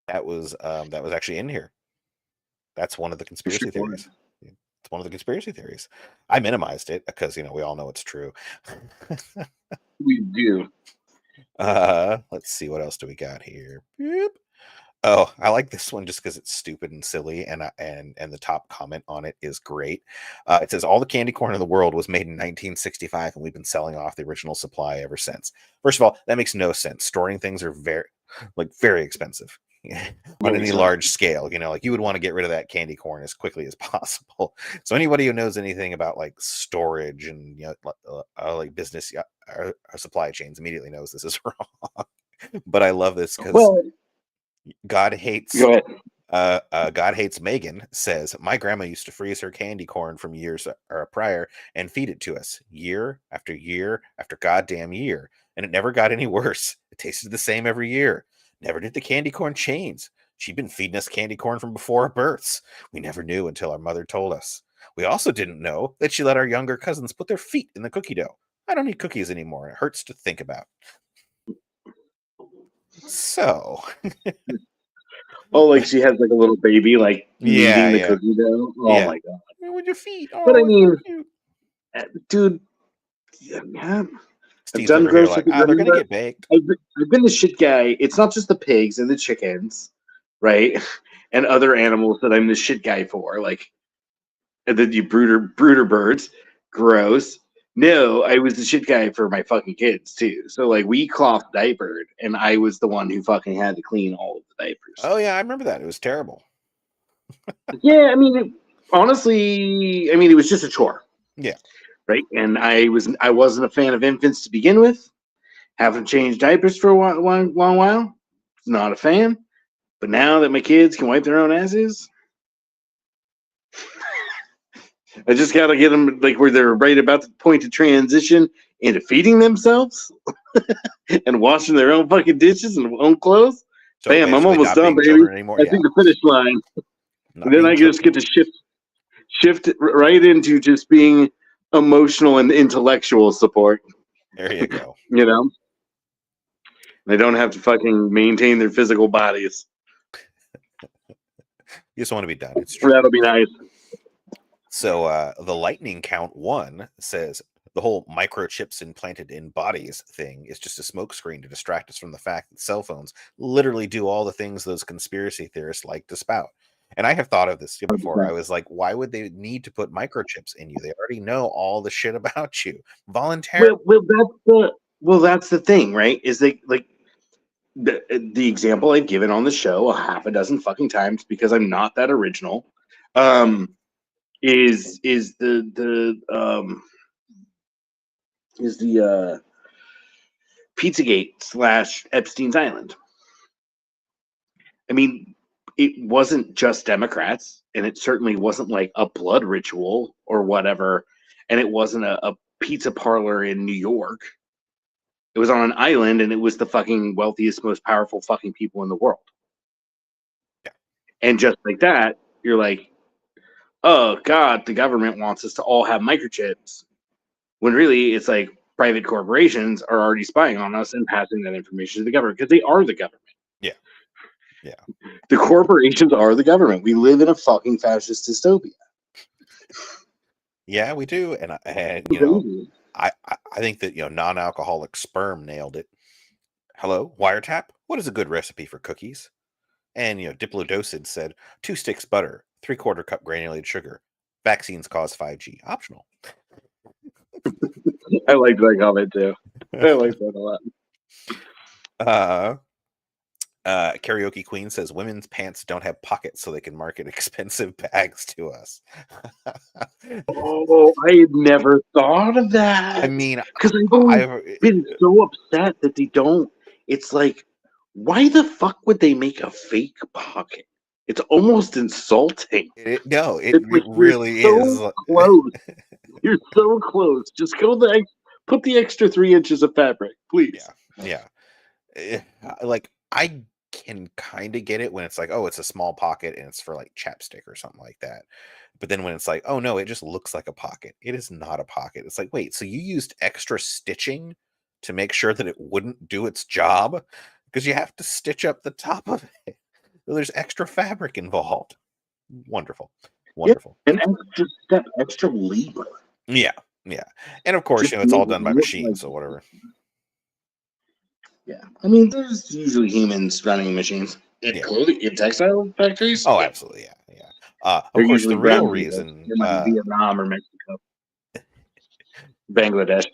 That was actually in here. That's one of the conspiracy theories. It's one of the conspiracy theories. I minimized it because we all know it's true. We do. Let's see, what else do we got here? Boop. Oh, I like this one just because it's stupid and silly, and the top comment on it is great. It says all the candy corn in the world was made in 1965, and we've been selling off the original supply ever since. First of all, that makes no sense. Storing things are very expensive on any large scale. Like you would want to get rid of that candy corn as quickly as possible. So anybody who knows anything about like storage and like business or supply chains immediately knows this is wrong. But I love this because God hates. Go ahead. God hates Megan says my grandma used to freeze her candy corn from years prior and feed it to us year after year after goddamn year, and it never got any worse. It tasted the same every year. Never did the candy corn change. She'd been feeding us candy corn from before our births. We never knew until our mother told us. We also didn't know that she let our younger cousins put their feet in the cookie dough. I don't eat cookies anymore. It hurts to think about. So. Oh, like she has like a little baby, like kneading the cookie dough. Oh my god! With your feet. But I mean, dude, yeah. Steve's over here like, they're gonna get baked. I've been the shit guy. It's not just the pigs and the chickens, right, and other animals that I'm the shit guy for, like, and then you brooder birds, gross. No, I was the shit guy for my fucking kids too. So like we cloth diapered, and I was the one who fucking had to clean all of the diapers. Oh yeah, I remember that. It was terrible. Yeah, I mean, honestly, it was just a chore. Yeah. Right, and I wasn't a fan of infants to begin with. Haven't changed diapers for a long while. Not a fan. But now that my kids can wipe their own asses, I just gotta get them like where they're right about the point of transition into feeding themselves and washing their own fucking dishes and own clothes. So bam, I'm almost done, baby. I think the finish line. And then I just get to shift right into just being emotional and intellectual support. There you go. They don't have to fucking maintain their physical bodies. You just want to be done. It's true. That'll be nice. So the lightning count 1 says the whole microchips implanted in bodies thing is just a smokescreen to distract us from the fact that cell phones literally do all the things those conspiracy theorists like to spout. And I have thought of this before. I was like, why would they need to put microchips in you? They already know all the shit about you voluntarily. Well, that's the thing, right? Is they like the example I've given on the show a half a dozen fucking times because I'm not that original. Is the Pizzagate / Epstein's Island. I mean, it wasn't just Democrats, and it certainly wasn't like a blood ritual or whatever, and it wasn't a pizza parlor in New York. It was on an island, and it was the fucking wealthiest, most powerful fucking people in the world. Yeah. And just like that, you're like, oh God, the government wants us to all have microchips. When really it's like private corporations are already spying on us and passing that information to the government because they are the government. Yeah. Yeah. The corporations are the government. We live in a fucking fascist dystopia. Yeah, we do. And I think that, non-alcoholic sperm nailed it. Hello, wiretap. What is a good recipe for cookies? And, Diplodocid said 2 sticks butter, 3/4 cup granulated sugar, Vaccines cause 5G. Optional. I like that comment too. I like that a lot. Karaoke Queen says women's pants don't have pockets, so they can market expensive bags to us. Oh, I had never thought of that. I mean, because I've always been so upset that they don't. It's like, why the fuck would they make a fake pocket? It's almost insulting. it Like, really you're is. so close. You're so close. Just put the extra 3 inches of fabric, please. Yeah. Like, I can kind of get it when it's like, oh, it's a small pocket and it's for like chapstick or something like that. But then when it's like, oh no, it just looks like a pocket. It is not a pocket. It's like, wait, so you used extra stitching to make sure that it wouldn't do its job? Because you have to stitch up the top of it. So there's extra fabric involved. Wonderful. Wonderful. Yeah, an extra step, extra labor. Yeah. And of course, it's all done by machines, so whatever. Yeah. I mean, there's usually humans running machines in textile factories. Oh, absolutely. Yeah. Of course, the real reason in like Vietnam or Mexico, Bangladesh.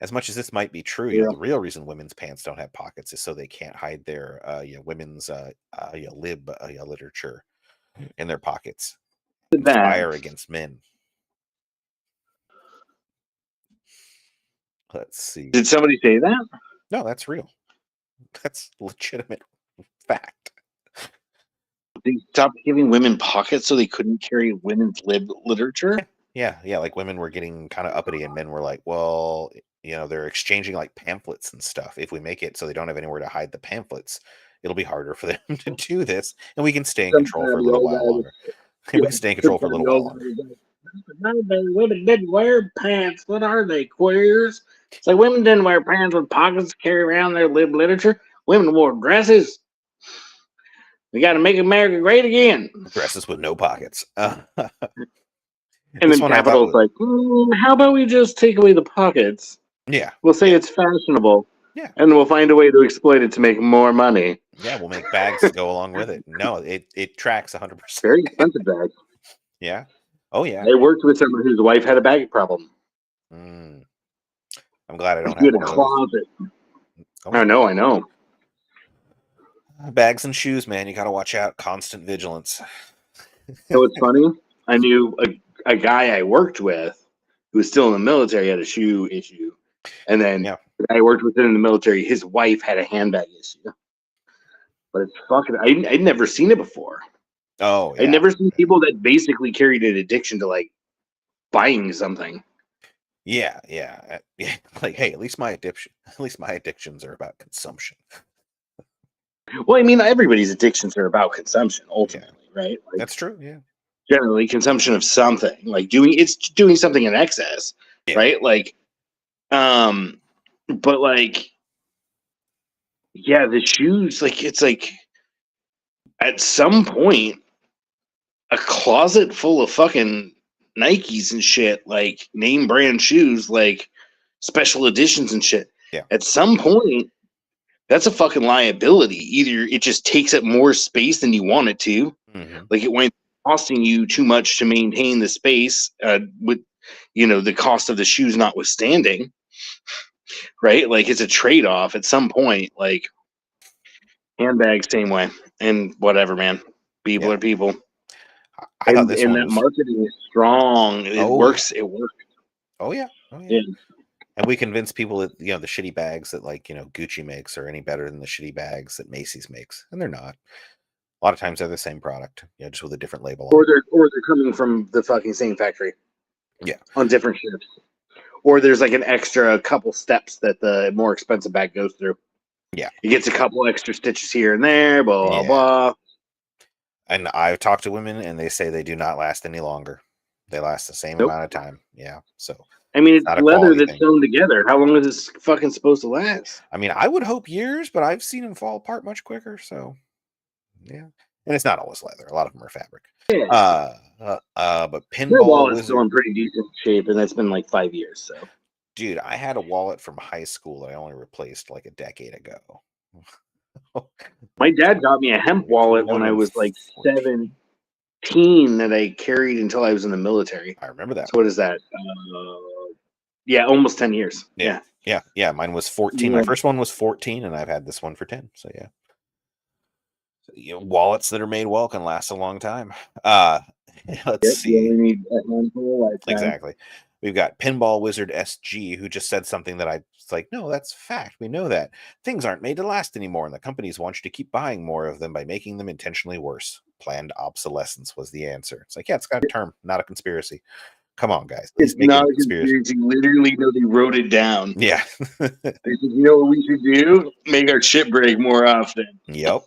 As much as this might be true, the real reason women's pants don't have pockets is so they can't hide their women's lib literature in their pockets. Fire against men. Let's see. Did somebody say that? No, that's real. That's legitimate fact. They stopped giving women pockets so they couldn't carry women's lib literature? Yeah, like women were getting kind of uppity and men were like, well, they're exchanging like pamphlets and stuff. If we make it so they don't have anywhere to hide the pamphlets, it'll be harder for them to do this. And we can stay in control for a little while longer. We can stay in control for a little while longer. Women didn't wear pants. What are they, queers? It's like women didn't wear pants with pockets to carry around their lib literature. Women wore dresses. We got to make America great again. Dresses with no pockets. And then Capital's like, how about we just take away the pockets? Yeah. We'll say it's fashionable. Yeah. And we'll find a way to exploit it to make more money. Yeah, we'll make bags to go along with it. No, it tracks 100%. Very expensive bags. Yeah. Oh, yeah. I worked with someone whose wife had a bag problem. I'm glad I don't have one of those. Closet. Oh, I know. Bags and shoes, man. You got to watch out. Constant vigilance. So it's funny. I knew a guy I worked with who was still in the military had a shoe issue. And then the guy I worked with in the military, his wife had a handbag issue. But it's fucking, I'd never seen it before. Oh, yeah. I'd never seen people that basically carried an addiction to like buying something. Yeah. Like, hey, at least my addictions are about consumption. Well, I mean, everybody's addictions are about consumption, ultimately, right? Like, that's true. Yeah. Generally, consumption of something, like doing something in excess, right? Like, but like, yeah, the shoes, like, it's like, at some point, a closet full of fucking Nikes and shit, like name brand shoes, like special editions and shit. Yeah. At some point, that's a fucking liability. Either it just takes up more space than you want it to, like it went costing you too much to maintain the space, with the cost of the shoes notwithstanding, right? Like it's a trade-off at some point. Like handbags, same way, and whatever, man. People are people. I thought this one that marketing is strong. It works. It works. Oh yeah. And we convince people that the shitty bags that like Gucci makes are any better than the shitty bags that Macy's makes, and they're not. A lot of times they're the same product, just with a different label. Or they're coming from the fucking same factory. Yeah. On different ships. Or there's like an extra couple steps that the more expensive bag goes through. Yeah. It gets a couple extra stitches here and there, blah, blah. And I've talked to women and they say they do not last any longer. They last the same amount of time. Yeah. So I mean, it's leather that's sewn together. How long is this fucking supposed to last? I mean, I would hope years, but I've seen them fall apart much quicker. So, yeah. And it's not always leather. A lot of them are fabric. Yeah. But Pinball My wallet's still in pretty decent shape, and that's been like 5 years. So, dude, I had a wallet from high school that I only replaced like a decade ago. My dad got me a hemp wallet when I was like 7. teen that I carried until I was in the military. I remember that. So what is that? Yeah, almost 10 years. Yeah. Mine was 14. Yeah. My first one was 14, and I've had this one for 10. So yeah. Wallets that are made well can last a long time. Let's see. You only need a handful of lifetime. Exactly. We've got Pinball Wizard SG, who just said something that I was like, no, that's fact. We know that. Things aren't made to last anymore, and the companies want you to keep buying more of them by making them intentionally worse. Planned obsolescence was the answer. It's like, yeah, it's got a term, not a conspiracy. Come on, guys. It's not a conspiracy. Literally, no, they wrote it down. Yeah. They said, you know what we should do? Make our shit break more often. Yep.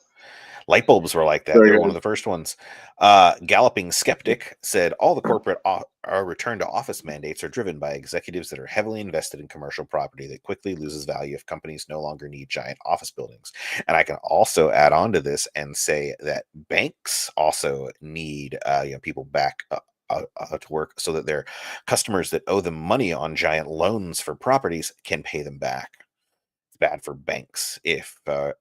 Light bulbs were like that. They were one of the first ones. Galloping Skeptic said all the corporate return to office mandates are driven by executives that are heavily invested in commercial property that quickly loses value if companies no longer need giant office buildings. And I can also add on to this and say that banks also need people back to work so that their customers that owe them money on giant loans for properties can pay them back. Bad for banks if our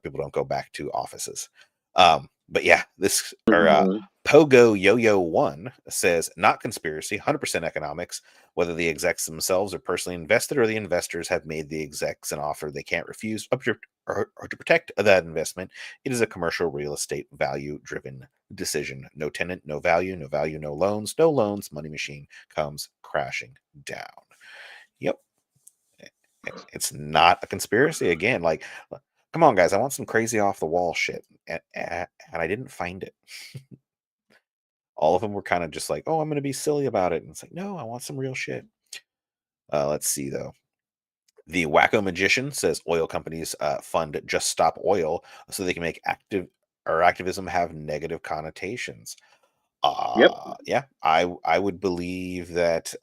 people don't go back to offices. But yeah, this Pogo Yo-Yo 1 says not conspiracy, 100% economics. Whether the execs themselves are personally invested or the investors have made the execs an offer they can't refuse or to protect that investment, it is a commercial real estate value-driven decision. No tenant, no value, no loans, money machine comes crashing down. Yep. It's not a conspiracy. Again, like, come on, guys. I want some crazy off the wall shit. And I didn't find it. All of them were kind of just like, oh, I'm going to be silly about it. And it's like, no, I want some real shit. Let's see, though. The Wacko Magician says oil companies fund Just Stop Oil so they can make activism have negative connotations. Yeah, I would believe that,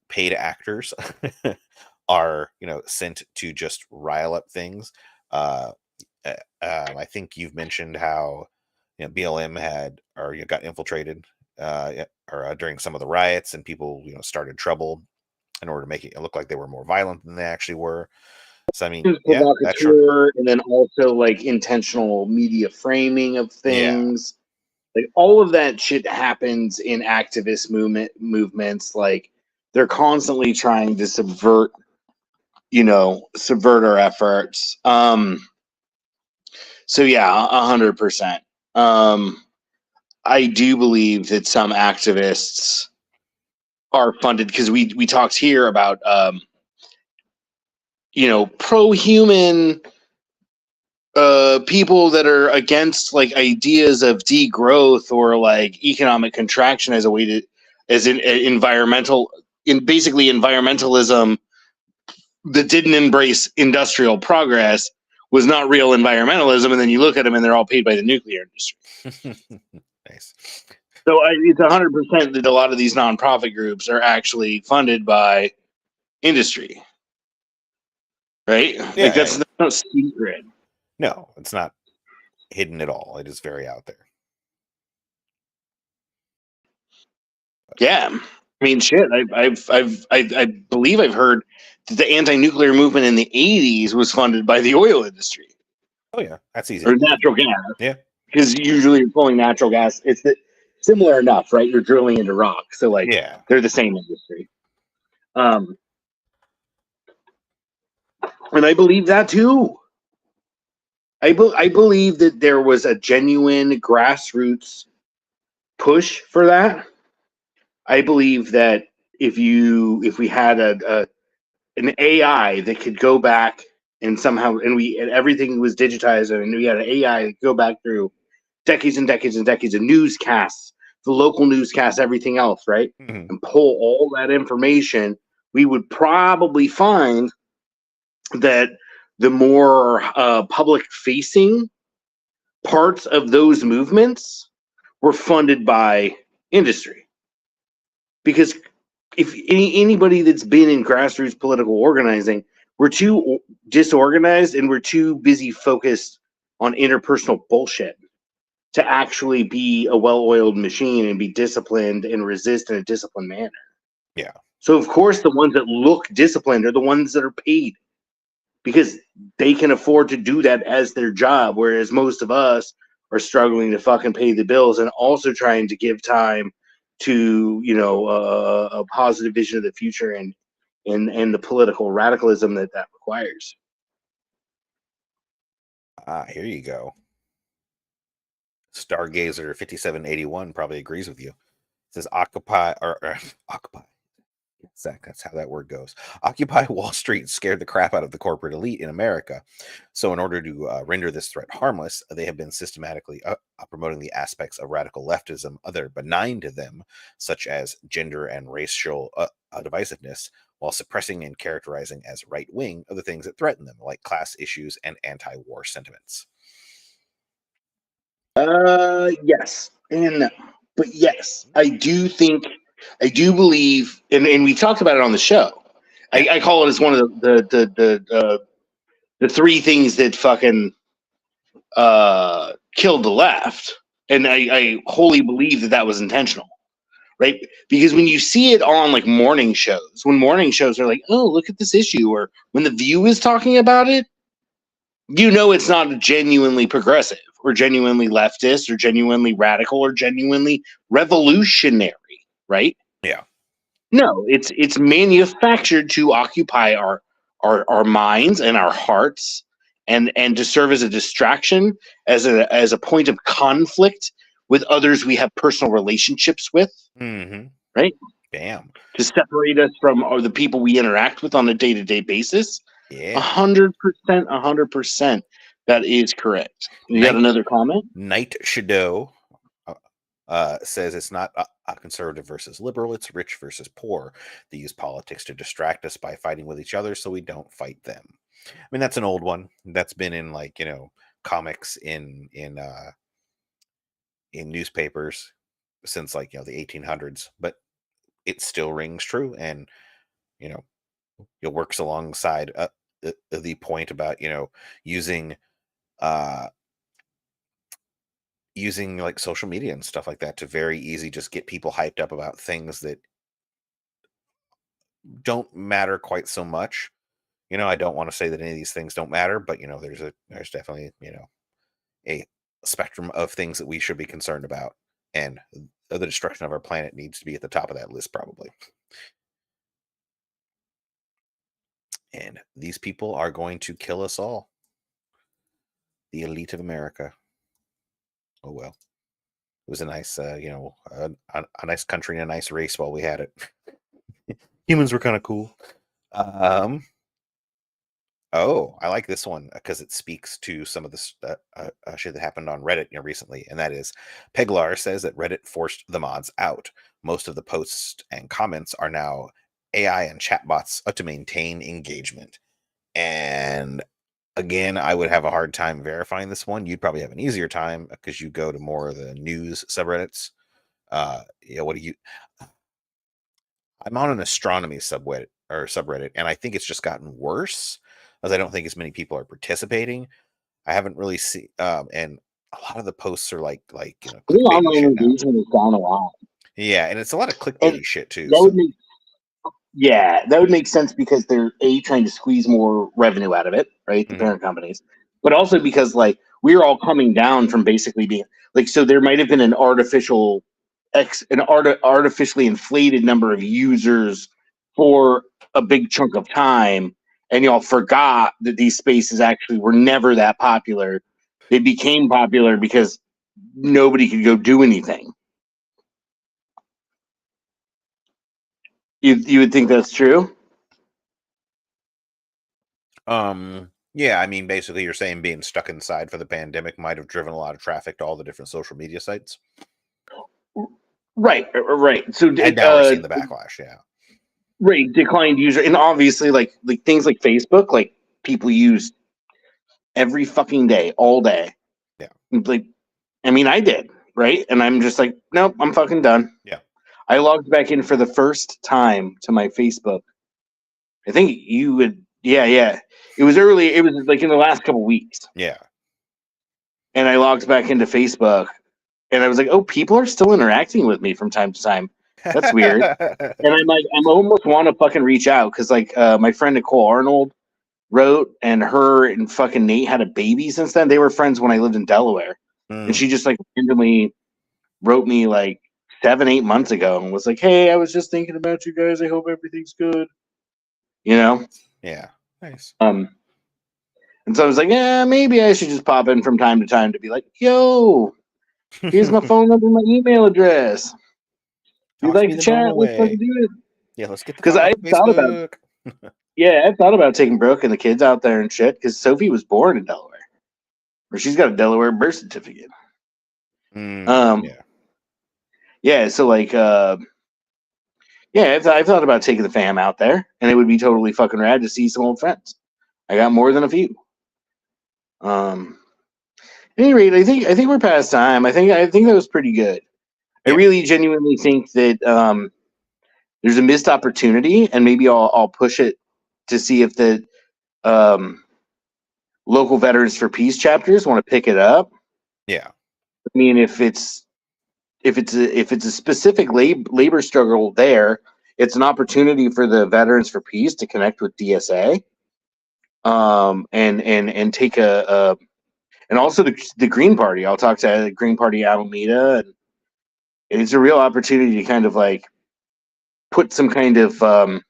paid actors are sent to just rile up things. I think you've mentioned how BLM got infiltrated during some of the riots, and people started trouble in order to make it look like they were more violent than they actually were. So I mean, yeah, that's true. And then also like intentional media framing of things. Like all of that shit happens in activist movements. Like they're constantly trying to subvert our efforts. So yeah, 100%. I do believe that some activists are funded because we talked here about pro-human people that are against like ideas of degrowth or like economic contraction as a way to basically environmentalism that didn't embrace industrial progress was not real environmentalism. And then you look at them and they're all paid by the nuclear industry. Nice. So it's 100% that a lot of these nonprofit groups are actually funded by industry. Right? Yeah, like that's not secret. No, it's not hidden at all. It is very out there. Yeah. I mean, shit. I believe I've heard that the anti-nuclear movement in the 80s was funded by the oil industry. Oh yeah, that's easy. Or natural gas. Yeah. Because usually you're pulling natural gas. It's similar enough, right? You're drilling into rock. So like they're the same industry. And I believe that too. I believe that there was a genuine grassroots push for that. I believe that if we had an AI that could go back and somehow and everything was digitized and we had an AI that could go back through decades and decades and decades of newscasts, the local newscasts, everything else, right? Mm-hmm. And pull all that information, we would probably find that the more public-facing parts of those movements were funded by industry. Because if anybody that's been in grassroots political organizing, we're too disorganized and we're too busy focused on interpersonal bullshit to actually be a well-oiled machine and be disciplined and resist in a disciplined manner. Yeah. So of course the ones that look disciplined are the ones that are paid because they can afford to do that as their job, whereas most of us are struggling to fucking pay the bills, and also trying to give time to a positive vision of the future and the political radicalism that requires. Here you go. Stargazer 5781 probably agrees with you. It says occupy or occupy. Exactly, that's how that word goes. Occupy Wall Street scared the crap out of the corporate elite in America. So in order to render this threat harmless, they have been systematically promoting the aspects of radical leftism other benign to them, such as gender and racial divisiveness, while suppressing and characterizing as right-wing other things that threaten them, like class issues and anti-war sentiments. Yes, but yes, I do believe, and we talked about it on the show. I call it as one of the three things that fucking killed the left, and I wholly believe that was intentional, right? Because when you see it on like morning shows, when morning shows are like, oh, look at this issue, or when The View is talking about it, it's not genuinely progressive or genuinely leftist or genuinely radical or genuinely revolutionary, right? Yeah. No, it's manufactured to occupy our minds and our hearts, and to serve as a distraction, as a point of conflict with others we have personal relationships with, right? Bam. To separate us from the people we interact with on a day-to-day basis. Yeah. 100%. That is correct. You got another comment? Night Shadow says it's not a conservative versus liberal, it's rich versus poor. They use politics to distract us by fighting with each other so we don't fight them. I mean, that's an old one. That's been in comics, in newspapers since the 1800s, but it still rings true, and it works alongside the point about using like social media and stuff like that to very easy just get people hyped up about things that don't matter quite so much. I don't want to say that any of these things don't matter, but there's definitely a spectrum of things that we should be concerned about, and the destruction of our planet needs to be at the top of that list, probably. And these people are going to kill us all. The elite of America. Oh well. It was a nice, a nice country and a nice race while we had it. Humans were kind of cool. Oh, I like this one because it speaks to some of the shit that happened on Reddit recently, and that is Peglar says that Reddit forced the mods out. Most of the posts and comments are now AI and chatbots to maintain engagement. And again, I would have a hard time verifying this one. You'd probably have an easier time because you go to more of the news subreddits. What do you... I'm on an astronomy subreddit, and I think it's just gotten worse, as I don't think as many people are participating. I haven't really seen, and a lot of the posts are like clickbaity shit now. Engagement has gone a lot. Yeah, and it's a lot of clickbaity shit too. That would make sense because they're trying to squeeze more revenue out of it, right? The parent companies, but also because we're all coming down from basically being so there might have been an artificially inflated number of users for a big chunk of time, and y'all forgot that these spaces actually were never that popular. They became popular because nobody could go do anything. You would think that's true? Yeah, I mean, basically you're saying being stuck inside for the pandemic might have driven a lot of traffic to all the different social media sites. Right. So and now we're seeing the backlash, yeah. Right, declined user, and obviously like things like Facebook, people use every fucking day, all day. Yeah. I mean, I did, right? And I'm just like, nope, I'm fucking done. Yeah. I logged back in for the first time to my Facebook. I think you would, yeah. It was early. It was in the last couple weeks. Yeah. And I logged back into Facebook, and I was like, oh, people are still interacting with me from time to time. That's weird. And I'm like, I almost want to fucking reach out because my friend Nicole Arnold wrote, and her and fucking Nate had a baby since then. They were friends when I lived in Delaware. And she just like randomly wrote me like 7-8 months ago and was like, "Hey, I was just thinking about you guys. I hope everything's good." You know? Yeah. Nice. And so I was like, "Yeah, maybe I should just pop in from time to time to be like, yo, here's my phone number, my email address. If you'd Talk to like me to the chat, normal let's fucking way. do it." Yeah, let's get the Because fuck I off thought about, Facebook. I thought about taking Brooke and the kids out there and shit. Because Sophie was born in Delaware, or she's got a Delaware birth certificate. Yeah. Yeah. So like, I've thought about taking the fam out there, and it would be totally fucking rad to see some old friends. I got more than a few. At any rate, I think we're past time. I think that was pretty good. I Yeah. really genuinely think that there's a missed opportunity, and maybe I'll push it to see if the local Veterans for Peace chapters want to pick it up. Yeah. I mean, if it's a specific labor struggle there, it's an opportunity for the Veterans for Peace to connect with DSA, and take and also the Green Party. I'll talk to the Green Party Alameda, and it's a real opportunity to kind of like put some kind of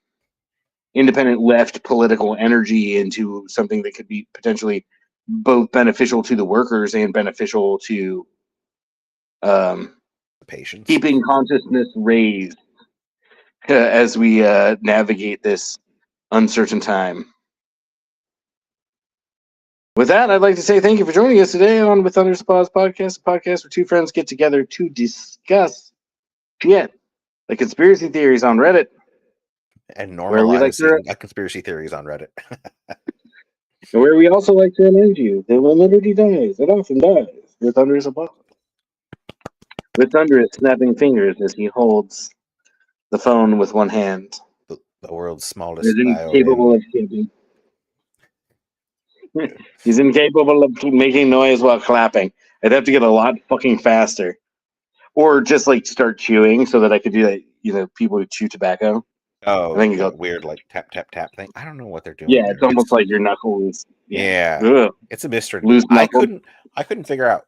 independent left political energy into something that could be potentially both beneficial to the workers and beneficial to The patients. keeping consciousness raised as we navigate this uncertain time. With that, I'd like to say thank you for joining us today on With Thunder's Applause Podcast, a podcast where two friends get together to discuss shit like conspiracy theories on Reddit, And where we like to, normalizing conspiracy theories on Reddit. where we also like to remind you that when liberty dies, it often dies with Thunder's applause. With Thunder snapping fingers as he holds the phone with one hand. The world's smallest He's violin. incapable of clapping. He's incapable of making noise while clapping. I'd have to get a lot fucking faster. Or just like start chewing so that I could do that, people who chew tobacco. Oh, I think that weird like tap tap tap thing. I don't know what they're doing. Yeah, there. it's almost like your knuckles. Yeah. Ugh. It's a mystery. Loose knuckles. I couldn't figure out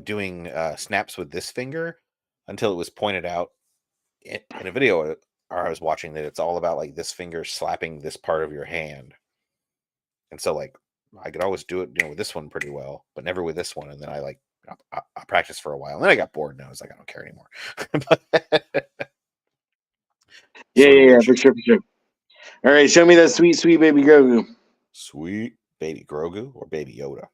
doing snaps with this finger until it was pointed out in a video I was watching that it's all about like this finger slapping this part of your hand. And so like I could always do it, with this one pretty well, but never with this one. And then I practiced for a while, and then I got bored, and I was like, I don't care anymore. Yeah, for sure. All right, show me that sweet, sweet baby Grogu. Sweet baby Grogu or baby Yoda?